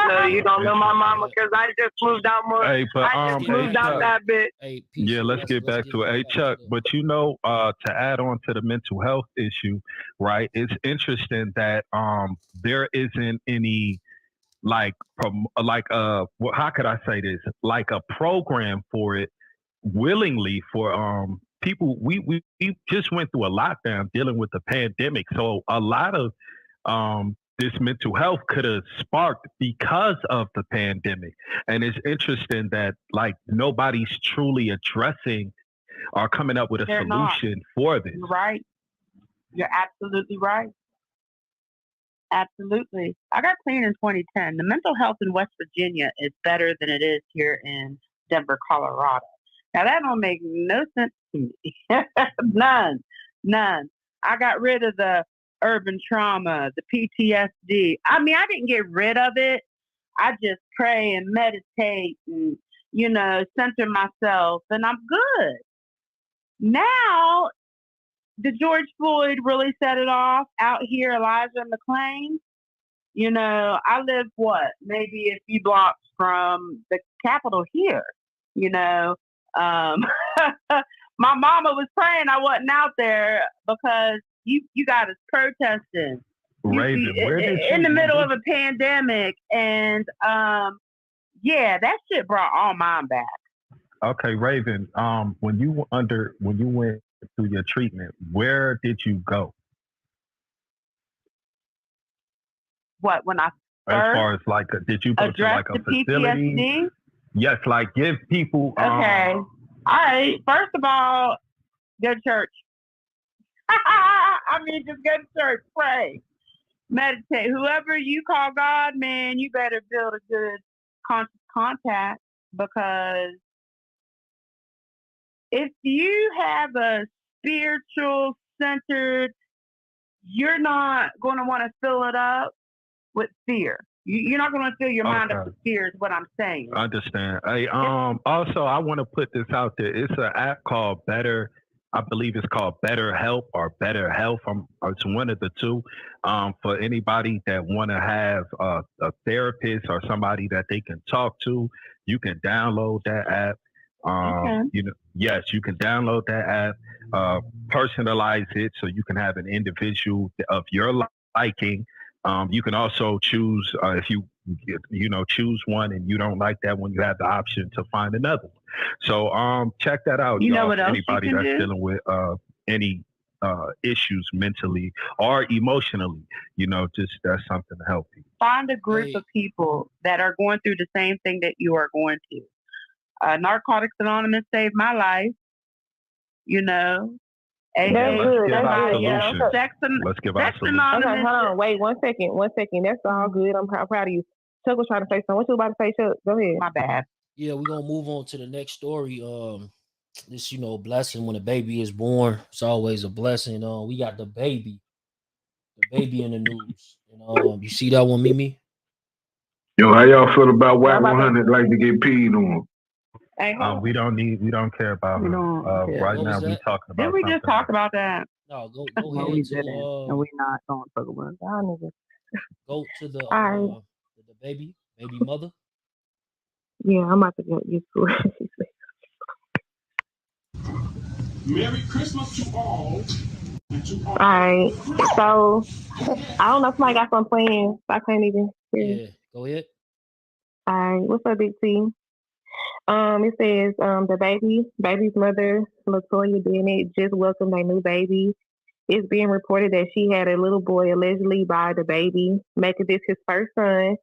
No, you don't know my mama because I just moved out more. Hey, but I just moved out that bit. Yeah, let's get back to it. Hey, Chuck, but to add on to the mental health issue, right? It's interesting that there isn't any how could I say this? Like a program for it willingly for people. We just went through a lockdown dealing with the pandemic, so a lot of this mental health could have sparked because of the pandemic. And it's interesting that like nobody's truly addressing or coming up with a solution for this. You're right. You're absolutely right. Absolutely. I got clean in 2010. The mental health in West Virginia is better than it is here in Denver, Colorado. Now that don't make no sense to me. None. I got rid of the urban trauma, the PTSD. I mean, I didn't get rid of it. I just pray and meditate and, center myself, and I'm good. Now, the George Floyd really set it off out here, Elijah McClain. I live maybe a few blocks from the Capitol here, My mama was praying I wasn't out there because you got us protesting. Raven, where did you in the middle of a pandemic, and that shit brought all mine back. Okay, Raven. When you went through your treatment, where did you go? What when I as far as did you go to like a facility? PTSD? Yes, like give people. Okay. All right. First of all, go to church. I mean, just go to church, pray, meditate. Whoever you call God, man, you better build a good conscious contact, because if you have a spiritual centered, you're not going to want to fill it up with fear. You're not going to fill your mind up with fear is what I'm saying. I understand. Hey, also, I want to put this out there. It's an app called Better I believe it's called Better Help or Better Health. It's one of the two. For anybody that want to have a therapist or somebody that they can talk to, you can download that app. Yes, you can download that app, personalize it so you can have an individual of your liking. You can also choose if you choose one and you don't like that one, you have the option to find another one. So check that out, You know y'all. what else Anybody you can that's do? dealing with any issues mentally or emotionally, just that's something to help you. Find a group of people that are going through the same thing that you are going through. Narcotics Anonymous saved my life. That's good. That's good. Yeah. Let's give our solution. Okay, hold on. Wait 1 second. 1 second. That's all good. I'm proud of you. Chuck was trying to say something. What you about to say, Chuck? Go ahead. My bad. Yeah, we're gonna move on to the next story. This blessing when a baby is born. It's always a blessing. We got the baby in the news. You see that one, Mimi? Yo, how y'all feel about Whack 100 like to get peed on? Hey, we don't care about her. Right now, we talking about. Did we just talk about that? No, go No, ahead we to didn't, and we're not going to talk about it. Y'all niggas. go to the baby mother. Yeah, I'm about to get used to it. Merry Christmas to all. All right. So I don't know if somebody got some plans. I can't even hear. Yeah, go ahead. All right. What's up, Big T? It says the baby's mother, Latoya Bennett, just welcomed a new baby. It's being reported that she had a little boy allegedly by the baby, making this his first son.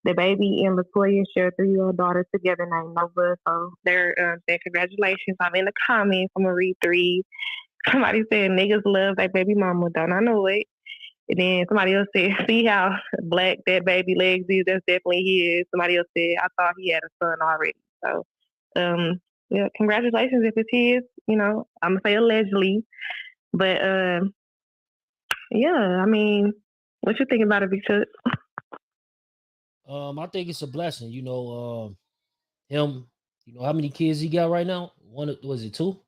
The baby and Latoya share a 3-year-old daughter together named Nova. So they're saying congratulations. I'm in the comments. I'm gonna read 3. Somebody said niggas love their baby mama. Don't I know it? And then somebody else said, see how black that baby legs is? That's definitely his. Somebody else said, I thought he had a son already. So, yeah, congratulations if it's his. I'm gonna say allegedly, but yeah. I mean, what you think about it, Victor? I think it's a blessing. Him. How many kids he got right now? One, was it 2?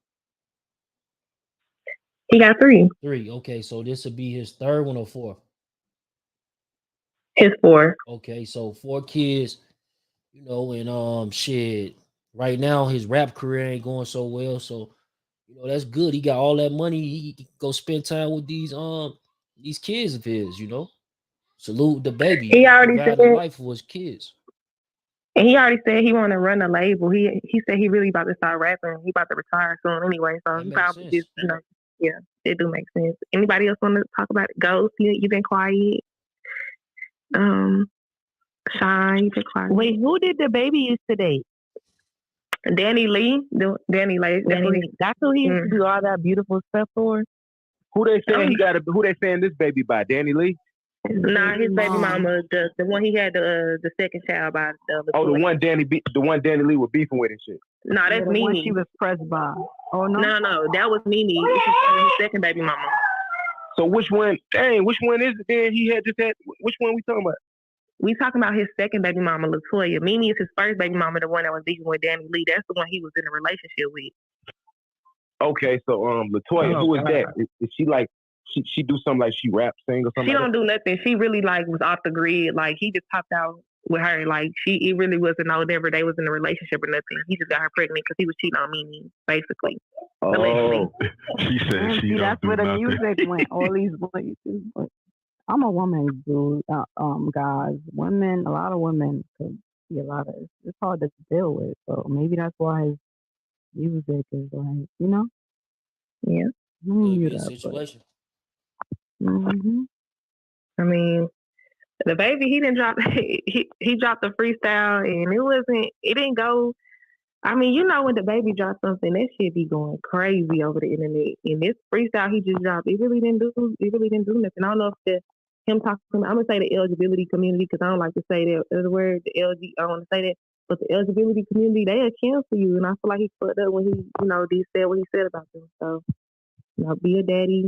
He got 3. 3. Okay, so this would be his 3rd one or 4th? His 4. Okay, so 4 kids. And shit. Right now his rap career ain't going so well, so that's good. He got all that money. He can go spend time with these kids of his. Salute the baby. He already provide said a life for his kids. And he already said he want to run a label. He said he really about to start rapping. He about to retire soon anyway. So he probably just, yeah, it do make sense. Anybody else want to talk about it? Ghost, you've been quiet. Shine, you've been quiet. Wait, who did the baby used to date? Danny Lee. Danny Lee. That's who he used to do all that beautiful stuff for. Who they saying who they saying this baby by? Danny Lee? Nah, his baby mama, the one he had the second child by. The one Danny Lee was beefing with and shit. No, that's the Mimi. one she was pressed by. Oh no, no, that was Mimi. This is his second baby mama. So which one? Dang, which one is it? Then he had just had. Which one we talking about? We talking about his second baby mama, Latoya. Mimi is his first baby mama, the one that was beefing with Danny Lee. That's the one he was in a relationship with. Okay, so Latoya, who is that? Is she like? She do something like she rap, sing or something? She don't do nothing. She really was off the grid. Like he just popped out with her. Like it really wasn't never they was in a relationship or nothing. He just got her pregnant because he was cheating on Mimi, basically. Oh, allegedly. She said she don't that's do where the nothing. music went. All these voices. But I'm a woman, dude. Guys, women, a lot of women could be a lot of. It's hard to deal with. So maybe that's why his music is like, Yeah. Good situation. Mm-hmm. I mean, the baby, he didn't drop. He dropped the freestyle, and it didn't go. I mean, when the baby drops something, that shit be going crazy over the internet. And this freestyle he just dropped, it really didn't do nothing. I don't know if him talking. I'm gonna say the LGBT community because I don't like to say the word the LG. I don't want to say that, but the LGBT community, they cancel you, and I feel like he fucked up when he said what he said about them. So. Be a daddy,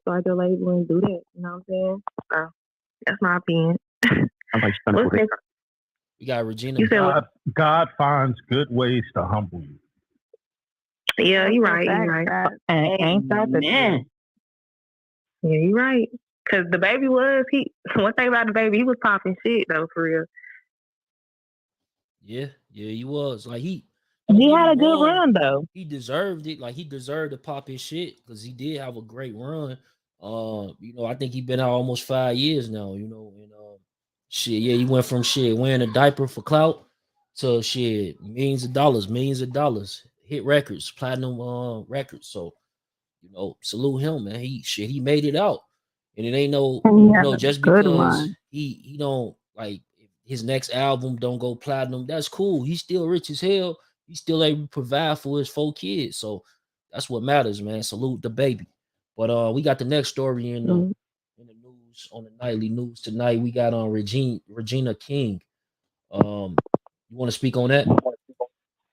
start your label and do that. You know what I'm saying? So that's my opinion. We got Regina. God finds good ways to humble you. Yeah, you're right. You're right. Ain't that the truth? Yeah, you're right. Cause the baby was one thing about the baby, he was popping shit though, for real. Yeah, he was. Like He had a good run though. He deserved it. Like he deserved to pop his shit because he did have a great run. I think he been out almost 5 years now. And shit, yeah, he went from shit wearing a diaper for clout to shit millions of dollars, hit records, platinum records. So salute him, man. He made it out, and it ain't just because he don't like his next album don't go platinum. That's cool. He's still rich as hell. He's still able to provide for his 4 kids. So that's what matters, man. Salute the baby. But we got the next story in the news on the nightly news tonight. We got on Regina King. You want to speak on that?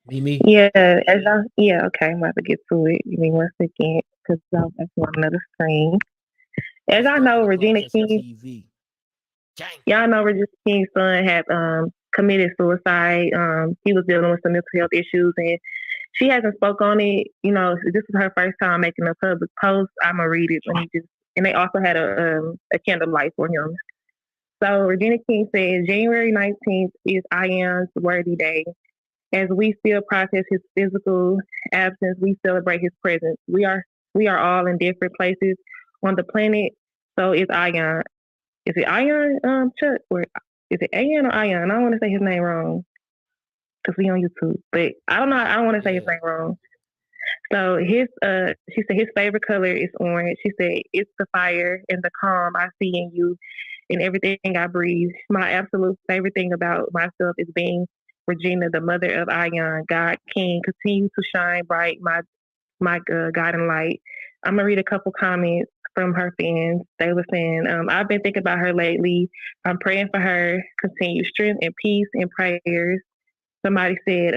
Mimi? Yeah, okay, I'm about to get to it. Give me 1 second, because I'm on another screen. As I know, Regina King. Y'all know Regina King's son had committed suicide. He was dealing with some mental health issues, and she hasn't spoke on it. This is her first time making a public post. I'm gonna read it. And they also had a candlelight for him. So Regina King says, January 19th is Ian's worthy day. As we still process his physical absence, we celebrate his presence. We are all in different places on the planet. So it's Ian. Is it Ian, Chuck? Or is it Ian or Ian? I don't want to say his name wrong because we on YouTube. But I don't know. I don't want to say his name wrong. So she said his favorite color is orange. She said it's the fire and the calm I see in you and everything I breathe. My absolute favorite thing about myself is being Regina, the mother of Ion. God King, continue to shine bright, my guiding light. I'm gonna read a couple comments from her fans. They were saying, I've been thinking about her lately. I'm praying for her continued strength and peace and prayers. Somebody said,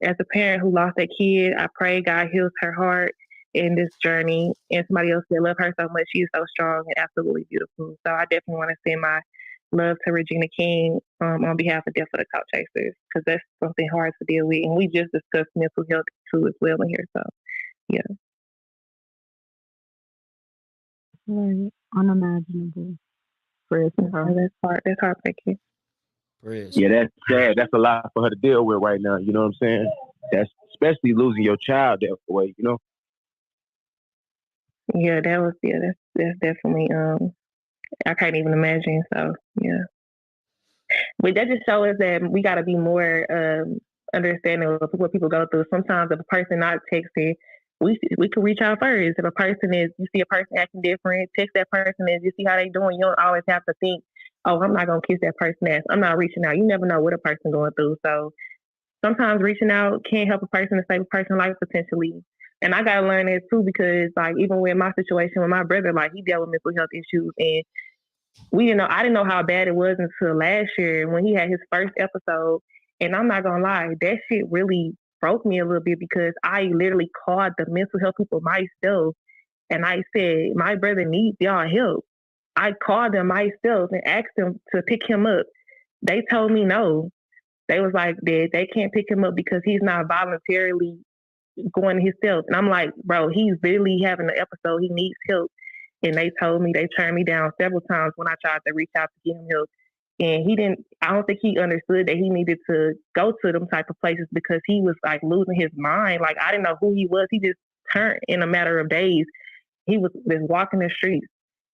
as a parent who lost a kid, I pray God heals her heart in this journey. And somebody else said, love her so much. She is so strong and absolutely beautiful. So I definitely want to send my love to Regina King on behalf of Death for the Clout Chasers, because that's something hard to deal with. And we just discussed mental health too as well in here. So, yeah. Unimaginable. Prayers to her. That's heartbreaking. Yeah, that's sad. That's a lot for her to deal with right now. You know what I'm saying? That's especially losing your child that way. Yeah, that's definitely I can't even imagine. So yeah, but that just shows that we got to be more understanding of what people go through. Sometimes if a person not texting, we can reach out first. If you see a person acting different, text that person and you see how they doing. You don't always have to think, oh, I'm not gonna kiss that person ass. I'm not reaching out. You never know what a person going through. So sometimes reaching out can help a person to save a person's life potentially. And I gotta learn that too, because like even with my situation with my brother, like he dealt with mental health issues, and I didn't know how bad it was until last year when he had his first episode. And I'm not gonna lie, that shit really broke me a little bit, because I literally called the mental health people myself and I said, my brother needs y'all help. I called them myself and asked them to pick him up. They told me no. They was like, they can't pick him up because he's not voluntarily going himself. And I'm like, bro, he's literally having an episode. He needs help. And they turned me down several times when I tried to reach out to get him help. And I don't think he understood that he needed to go to them type of places, because he was like losing his mind. Like, I didn't know who he was. He just turned in a matter of days. He was just walking the streets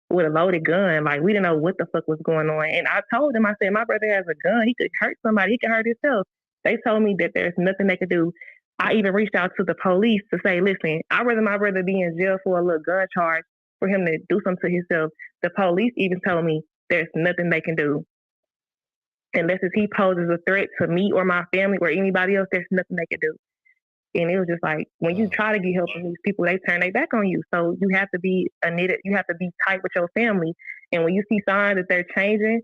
with a loaded gun. Like, we didn't know what the fuck was going on. And I told him, I said, my brother has a gun. He could hurt somebody. He could hurt himself. They told me that there's nothing they could do. I even reached out to the police to say, listen, I'd rather my brother be in jail for a little gun charge for him to do something to himself. The police even told me there's nothing they can do. Unless if he poses a threat to me or my family or anybody else, there's nothing they can do. And it was just like, when you try to get help from these people, they turn their back on you. So you have to be you have to be tight with your family. And when you see signs that they're changing,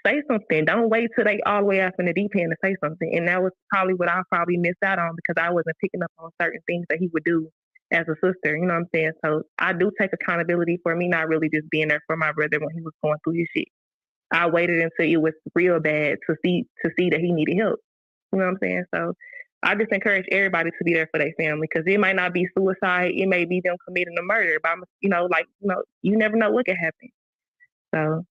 say something. Don't wait till they all the way up in the deep end to say something. And that was probably what I probably missed out on, because I wasn't picking up on certain things that he would do as a sister. You know what I'm saying? So I do take accountability for me not really just being there for my brother when he was going through his shit. I waited until it was real bad to see that he needed help. You know what I'm saying? So I just encourage everybody to be there for their family because it might not be suicide. It may be them committing a murder. But, you never know what could happen. So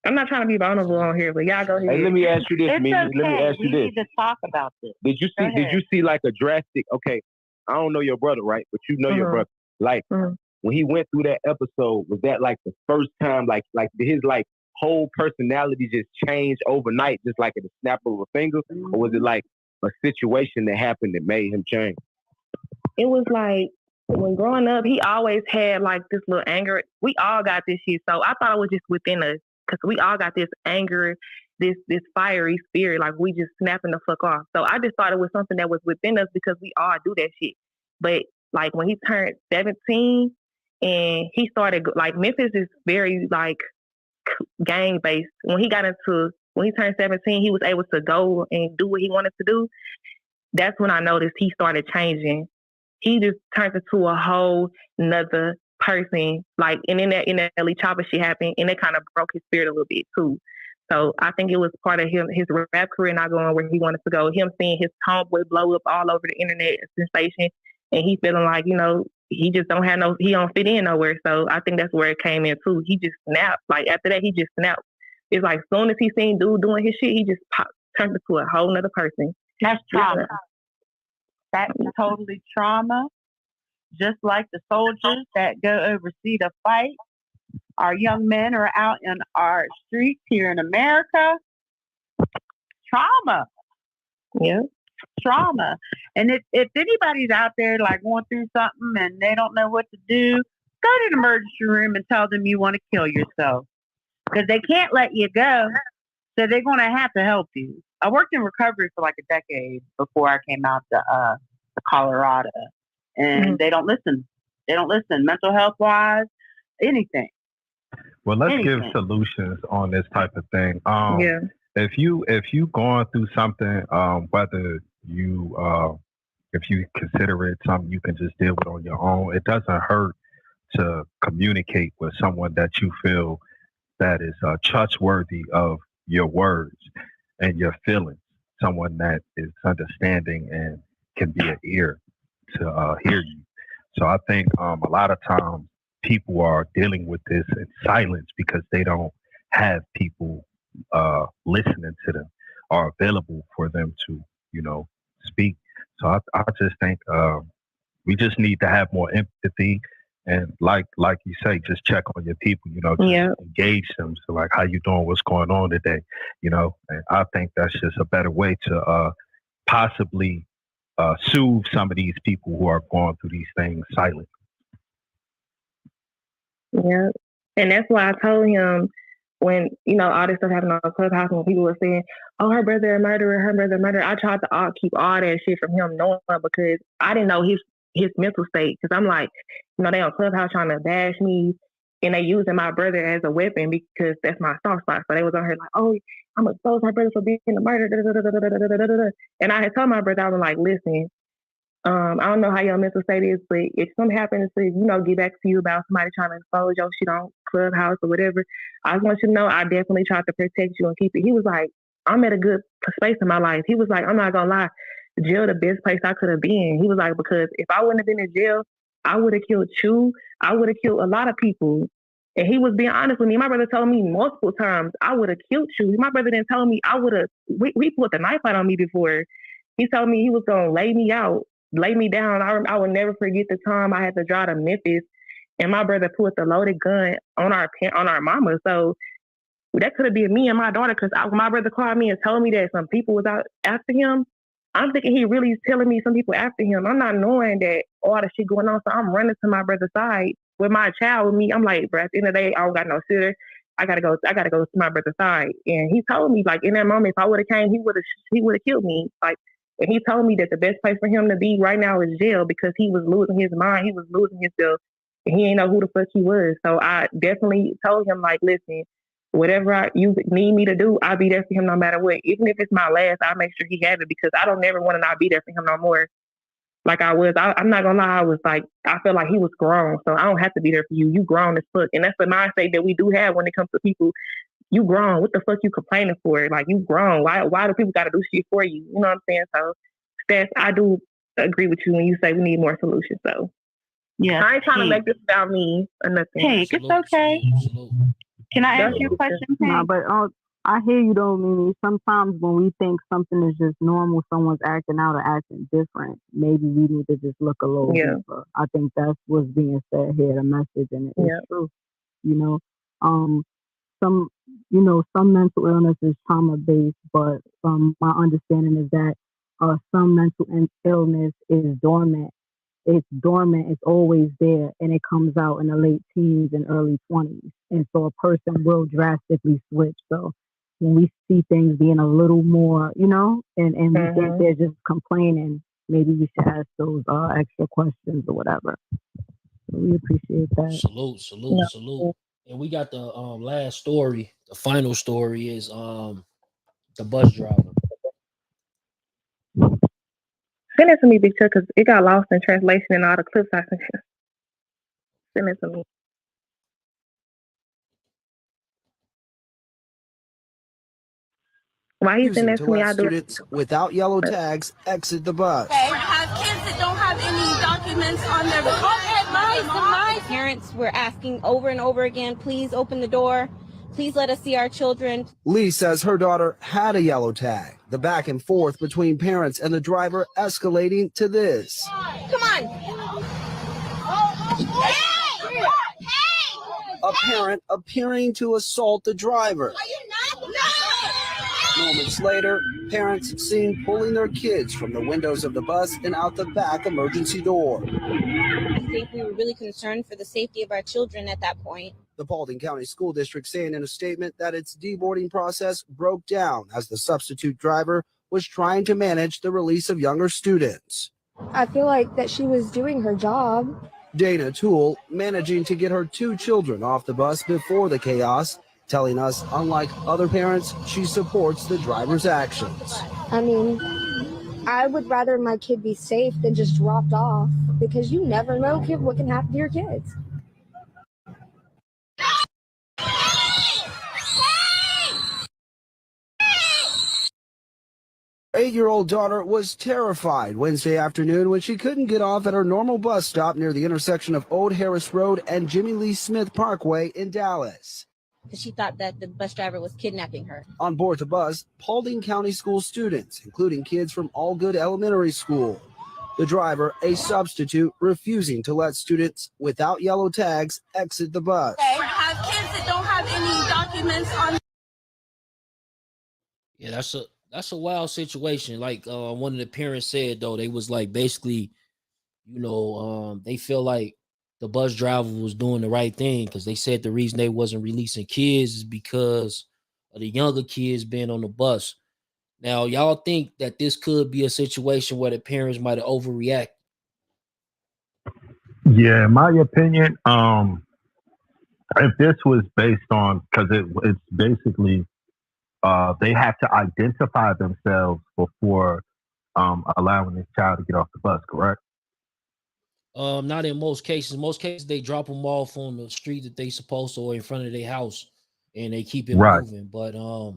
I'm not trying to be vulnerable on here, but y'all go ahead. Hey, let me ask you this, It's Mimi. okay. Let me ask you We this. need to talk about this. Did you see like a drastic? Okay, I don't know your brother, right? But you know your brother. Like when he went through that episode, was that like the first time, like his like whole personality just changed overnight, just like at the snap of a finger, or was it like a situation that happened that made him change? It was like when growing up, he always had like this little anger. We all got this shit, so I thought it was just within us because we all got this anger, this fiery spirit, like we just snapping the fuck off. So I just thought it was something that was within us because we all do that shit. But like when he turned 17 and he started like Memphis is very like gang based. When he turned 17, he was able to go and do what he wanted to do. That's when I noticed he started changing. He just turned into a whole nother person. Like, and in that Ellie Chopper shit happened, and it kind of broke his spirit a little bit too. So I think it was part of his rap career not going where he wanted to go. Him seeing his homeboy blow up all over the internet, sensation, and he feeling like, he just he don't fit in nowhere. So I think that's where it came in too. He just snapped. Like after that, he just snapped. It's like as soon as he seen dude doing his shit, he just turned into a whole nother person. That's trauma. That's totally trauma. Just like the soldiers that go overseas to fight, our young men are out in our streets here in America. Trauma. Yeah. Trauma. And if anybody's out there like going through something and they don't know what to do, go to the emergency room and tell them you want to kill yourself. Because they can't let you go, so they're going to have to help you. I worked in recovery for like a decade before I came out to Colorado, and they don't listen. They don't listen, mental health wise, anything. Well, let's give solutions on this type of thing. If you going through something, whether you if you consider it something you can just deal with on your own, it doesn't hurt to communicate with someone that you feel that is trustworthy of your words and your feelings, someone that is understanding and can be an ear to hear you. So I think a lot of times people are dealing with this in silence because they don't have people listening to them or available for them to, speak. So I just think we just need to have more empathy. And like you say, just check on your people, engage them. So like, how you doing? What's going on today? And I think that's just a better way to possibly soothe some of these people who are going through these things silently. Yeah. And that's why I told him when, all this stuff happened on Clubhouse, when people were saying, oh, her brother a murderer, I tried to keep all that shit from him knowing, because I didn't know his mental state. Because I'm like, they on Clubhouse trying to bash me, and they using my brother as a weapon because that's my soft spot. So they was on her like, oh, I'm gonna expose my brother for being a murderer. And I had told my brother, I was like, listen, I don't know how your mental state is, but if something happens to, get back to you about somebody trying to expose your shit on Clubhouse or whatever, I just want you to know I definitely tried to protect you and keep it. He was like, I'm at a good space in my life. He was like, I'm not gonna lie, jail the best place I could have been. He was like, because if I wouldn't have been in jail, I would have killed you. I would have killed a lot of people. And he was being honest with me. My brother told me multiple times, I would have killed you. My brother didn't tell me I would have, we put the knife out on me before. He told me he was going to lay me out, lay me down. I will never forget the time I had to drive to Memphis and my brother put the loaded gun on our mama. So that could have been me and my daughter, because my brother called me and told me that some people was out after him. I'm thinking he really is telling me some people after him. I'm not knowing that all the shit going on. So I'm running to my brother's side with my child with me. I'm like, bro, at the end of the day, I don't got no sitter. I gotta go to my brother's side. And he told me, like, in that moment, if I would have came, he would have killed me. Like, and he told me that the best place for him to be right now is jail, because he was losing his mind. He was losing himself. And he didn't know who the fuck he was. So I definitely told him, like, listen, whatever you need me to do, I'll be there for him no matter what. Even if it's my last, I'll make sure he has it, because I don't never want to not be there for him no more. Like I was. I'm not going to lie. I was like, I felt like he was grown. So I don't have to be there for you. You grown as fuck. And that's the mindset that we do have when it comes to people. You grown. What the fuck you complaining for? Like, you grown. Why do people got to do shit for you? You know what I'm saying? So Steph, I do agree with you when you say we need more solutions. So yeah, I ain't trying to make this about me or nothing. Hey, it's okay. Can I ask you a question? No, but I hear you though, Mimi. Sometimes when we think something is just normal, someone's acting out or acting different, maybe we need to just look a little deeper. I think that's what's being said here, the message, and it's true. You know, some mental illness is trauma based, but my understanding is that some mental illness is dormant. It's dormant, it's always there, and it comes out in the late teens and early 20s. And so a person will drastically switch. So when we see things being a little more, and we think they're just complaining, maybe we should ask those extra questions or whatever. So we appreciate that. Salute. And we got the last story. The final story is the bus driver. Send it to me, Big Chuck, because it got lost in translation and all the clips I sent you. Send it to me. Why you send that to me? I do students without yellow tags exit the bus. Okay. Have kids that don't have any documents on their my parents were asking over and over again, please open the door. Please let us see our children. Lee says her daughter had a yellow tag. The back and forth between parents and the driver escalating to this. Come on. A parent appearing to assault the driver. Moments later, parents seen pulling their kids from the windows of the bus and out the back emergency door. I think we were really concerned for the safety of our children at that point. The Paulding County School District saying in a statement that its deboarding process broke down as the substitute driver was trying to manage the release of younger students. I feel like that she was doing her job. Dana Toole managing to get her 2 children off the bus before the chaos, telling us, unlike other parents, she supports the driver's actions. I mean, I would rather my kid be safe than just dropped off because you never know what can happen to your kids. 8-year-old daughter was terrified Wednesday afternoon when she couldn't get off at her normal bus stop near the intersection of Old Harris Road and Jimmy Lee Smith Parkway in Dallas. Because she thought that the bus driver was kidnapping her. On board the bus, Paulding County School students, including kids from Allgood Elementary School. The driver, a substitute, refusing to let students without yellow tags exit the bus. Okay. Have kids that don't have any documents on. Yeah, that's a wild situation. Like one of the parents said though, they was like basically, they feel like the bus driver was doing the right thing because they said the reason they wasn't releasing kids is because of the younger kids being on the bus. Now, y'all think that this could be a situation where the parents might have overreacted? Yeah, in my opinion, if this was based on, because it's basically they have to identify themselves before allowing this child to get off the bus, correct? Not in most cases. In most cases, they drop them off on the street that they supposed to or in front of their house, and they keep it moving. But I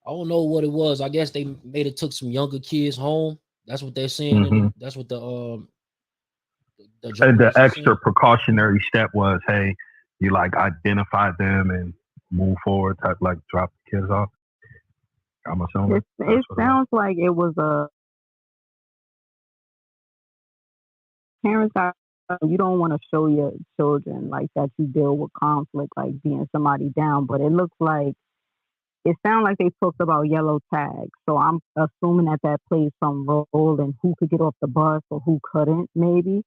don't know what it was. I guess they made it took some younger kids home. That's what they're saying. Mm-hmm. That's what the extra precautionary step was, hey, you like identify them and move forward, type like drop the kids off. I'm assuming. It sounds like it was a parents are, you don't want to show your children like that you deal with conflict, like being somebody down, but it looks like it sounds like they talked about yellow tags. So I'm assuming that plays some role in who could get off the bus or who couldn't, maybe.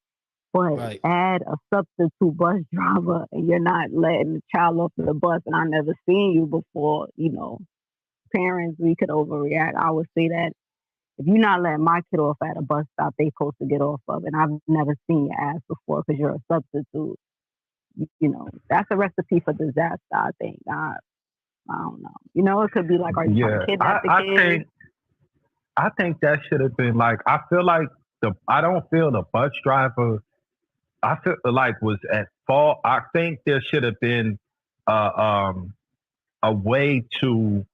But add a substitute bus driver and you're not letting the child off the bus, and I never seen you before, parents, we could overreact. I would say that if you're not letting my kid off at a bus stop they supposed to get off of, and I've never seen your ass before because you're a substitute, that's a recipe for disaster, I think. I don't know. It could be like, are you trying to kidnap the kid? I think that should have been like, I feel like I don't feel the bus driver, I feel like was at fault. I think there should have been a way to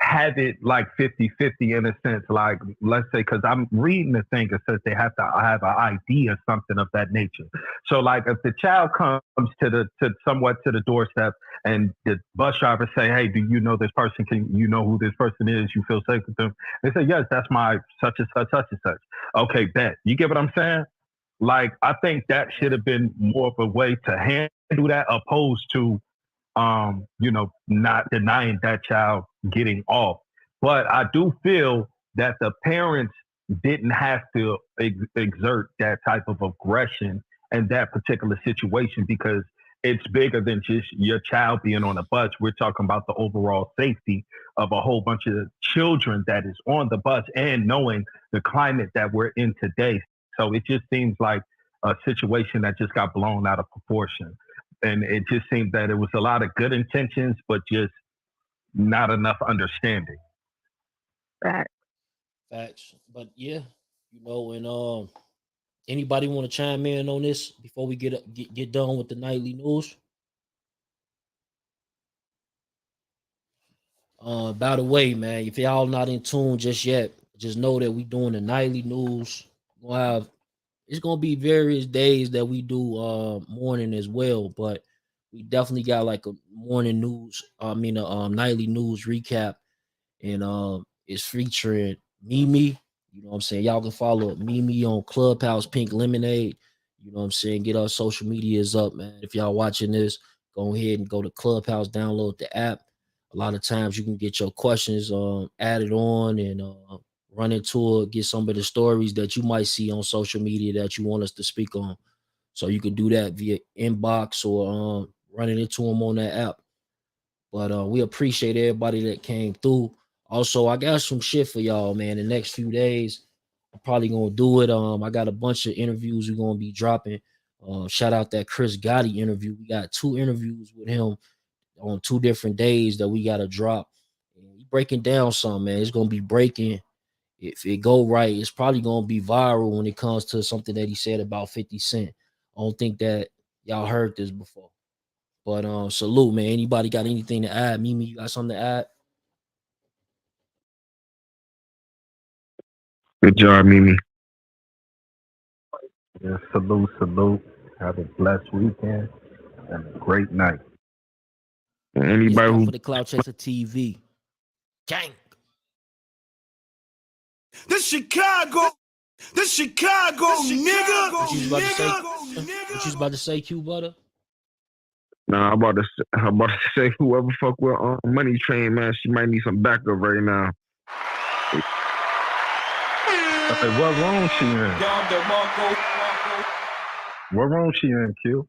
have it like 50-50 in a sense. Like, let's say, because I'm reading the thing, it says they have to have an ID or something of that nature. So, like, if the child comes to somewhat to the doorstep and the bus driver say, hey, do you know this person? Can you know who this person is? You feel safe with them? They say, yes, that's my such and such, such and such. Okay, bet. You get what I'm saying? Like, I think that should have been more of a way to handle that, opposed to, not denying that child getting off. But I do feel that the parents didn't have to exert that type of aggression in that particular situation, because it's bigger than just your child being on a bus. We're talking about the overall safety of a whole bunch of children that is on the bus, and knowing the climate that we're in today. So it just seems like a situation that just got blown out of proportion. And it just seemed that it was a lot of good intentions, but just not enough understanding. Facts. But yeah, and anybody want to chime in on this before we get done with the nightly news? By the way, man, if y'all not in tune just yet, just know that we doing the nightly news. It's gonna be various days that we do morning as well, but we definitely got like a morning news. Nightly news recap, and it's featuring Mimi. You know what I'm saying? Y'all can follow Mimi on Clubhouse, Pink Lemonade. You know what I'm saying? Get our social medias up, man. If y'all watching this, go ahead and go to Clubhouse, download the app. A lot of times you can get your questions added on and run into it, get some of the stories that you might see on social media that you want us to speak on. So you can do that via inbox or running into them on that app. But we appreciate everybody that came through. Also, I got some shit for y'all, man. The next few days, I'm probably gonna do it. I got a bunch of interviews we're gonna be dropping. Shout out that Chris Gotti interview. We got 2 interviews with him on 2 different days that we gotta drop. And he breaking down something, man. It's gonna be breaking. If it go right, it's probably gonna be viral when it comes to something that he said about 50 Cent. I don't think that y'all heard this before. But salute, man. Anybody got anything to add? Mimi, you got something to add? Good job, Mimi. Yeah, salute. Have a blessed weekend and a great night. Anybody who for the Cloud Chaser TV. Gang. This Chicago, nigga. What you was about to say, Q Butter? Nah, I'm about to say whoever fuck with Money Train, man, she might need some backup right now. What room she in? What room she in, Q?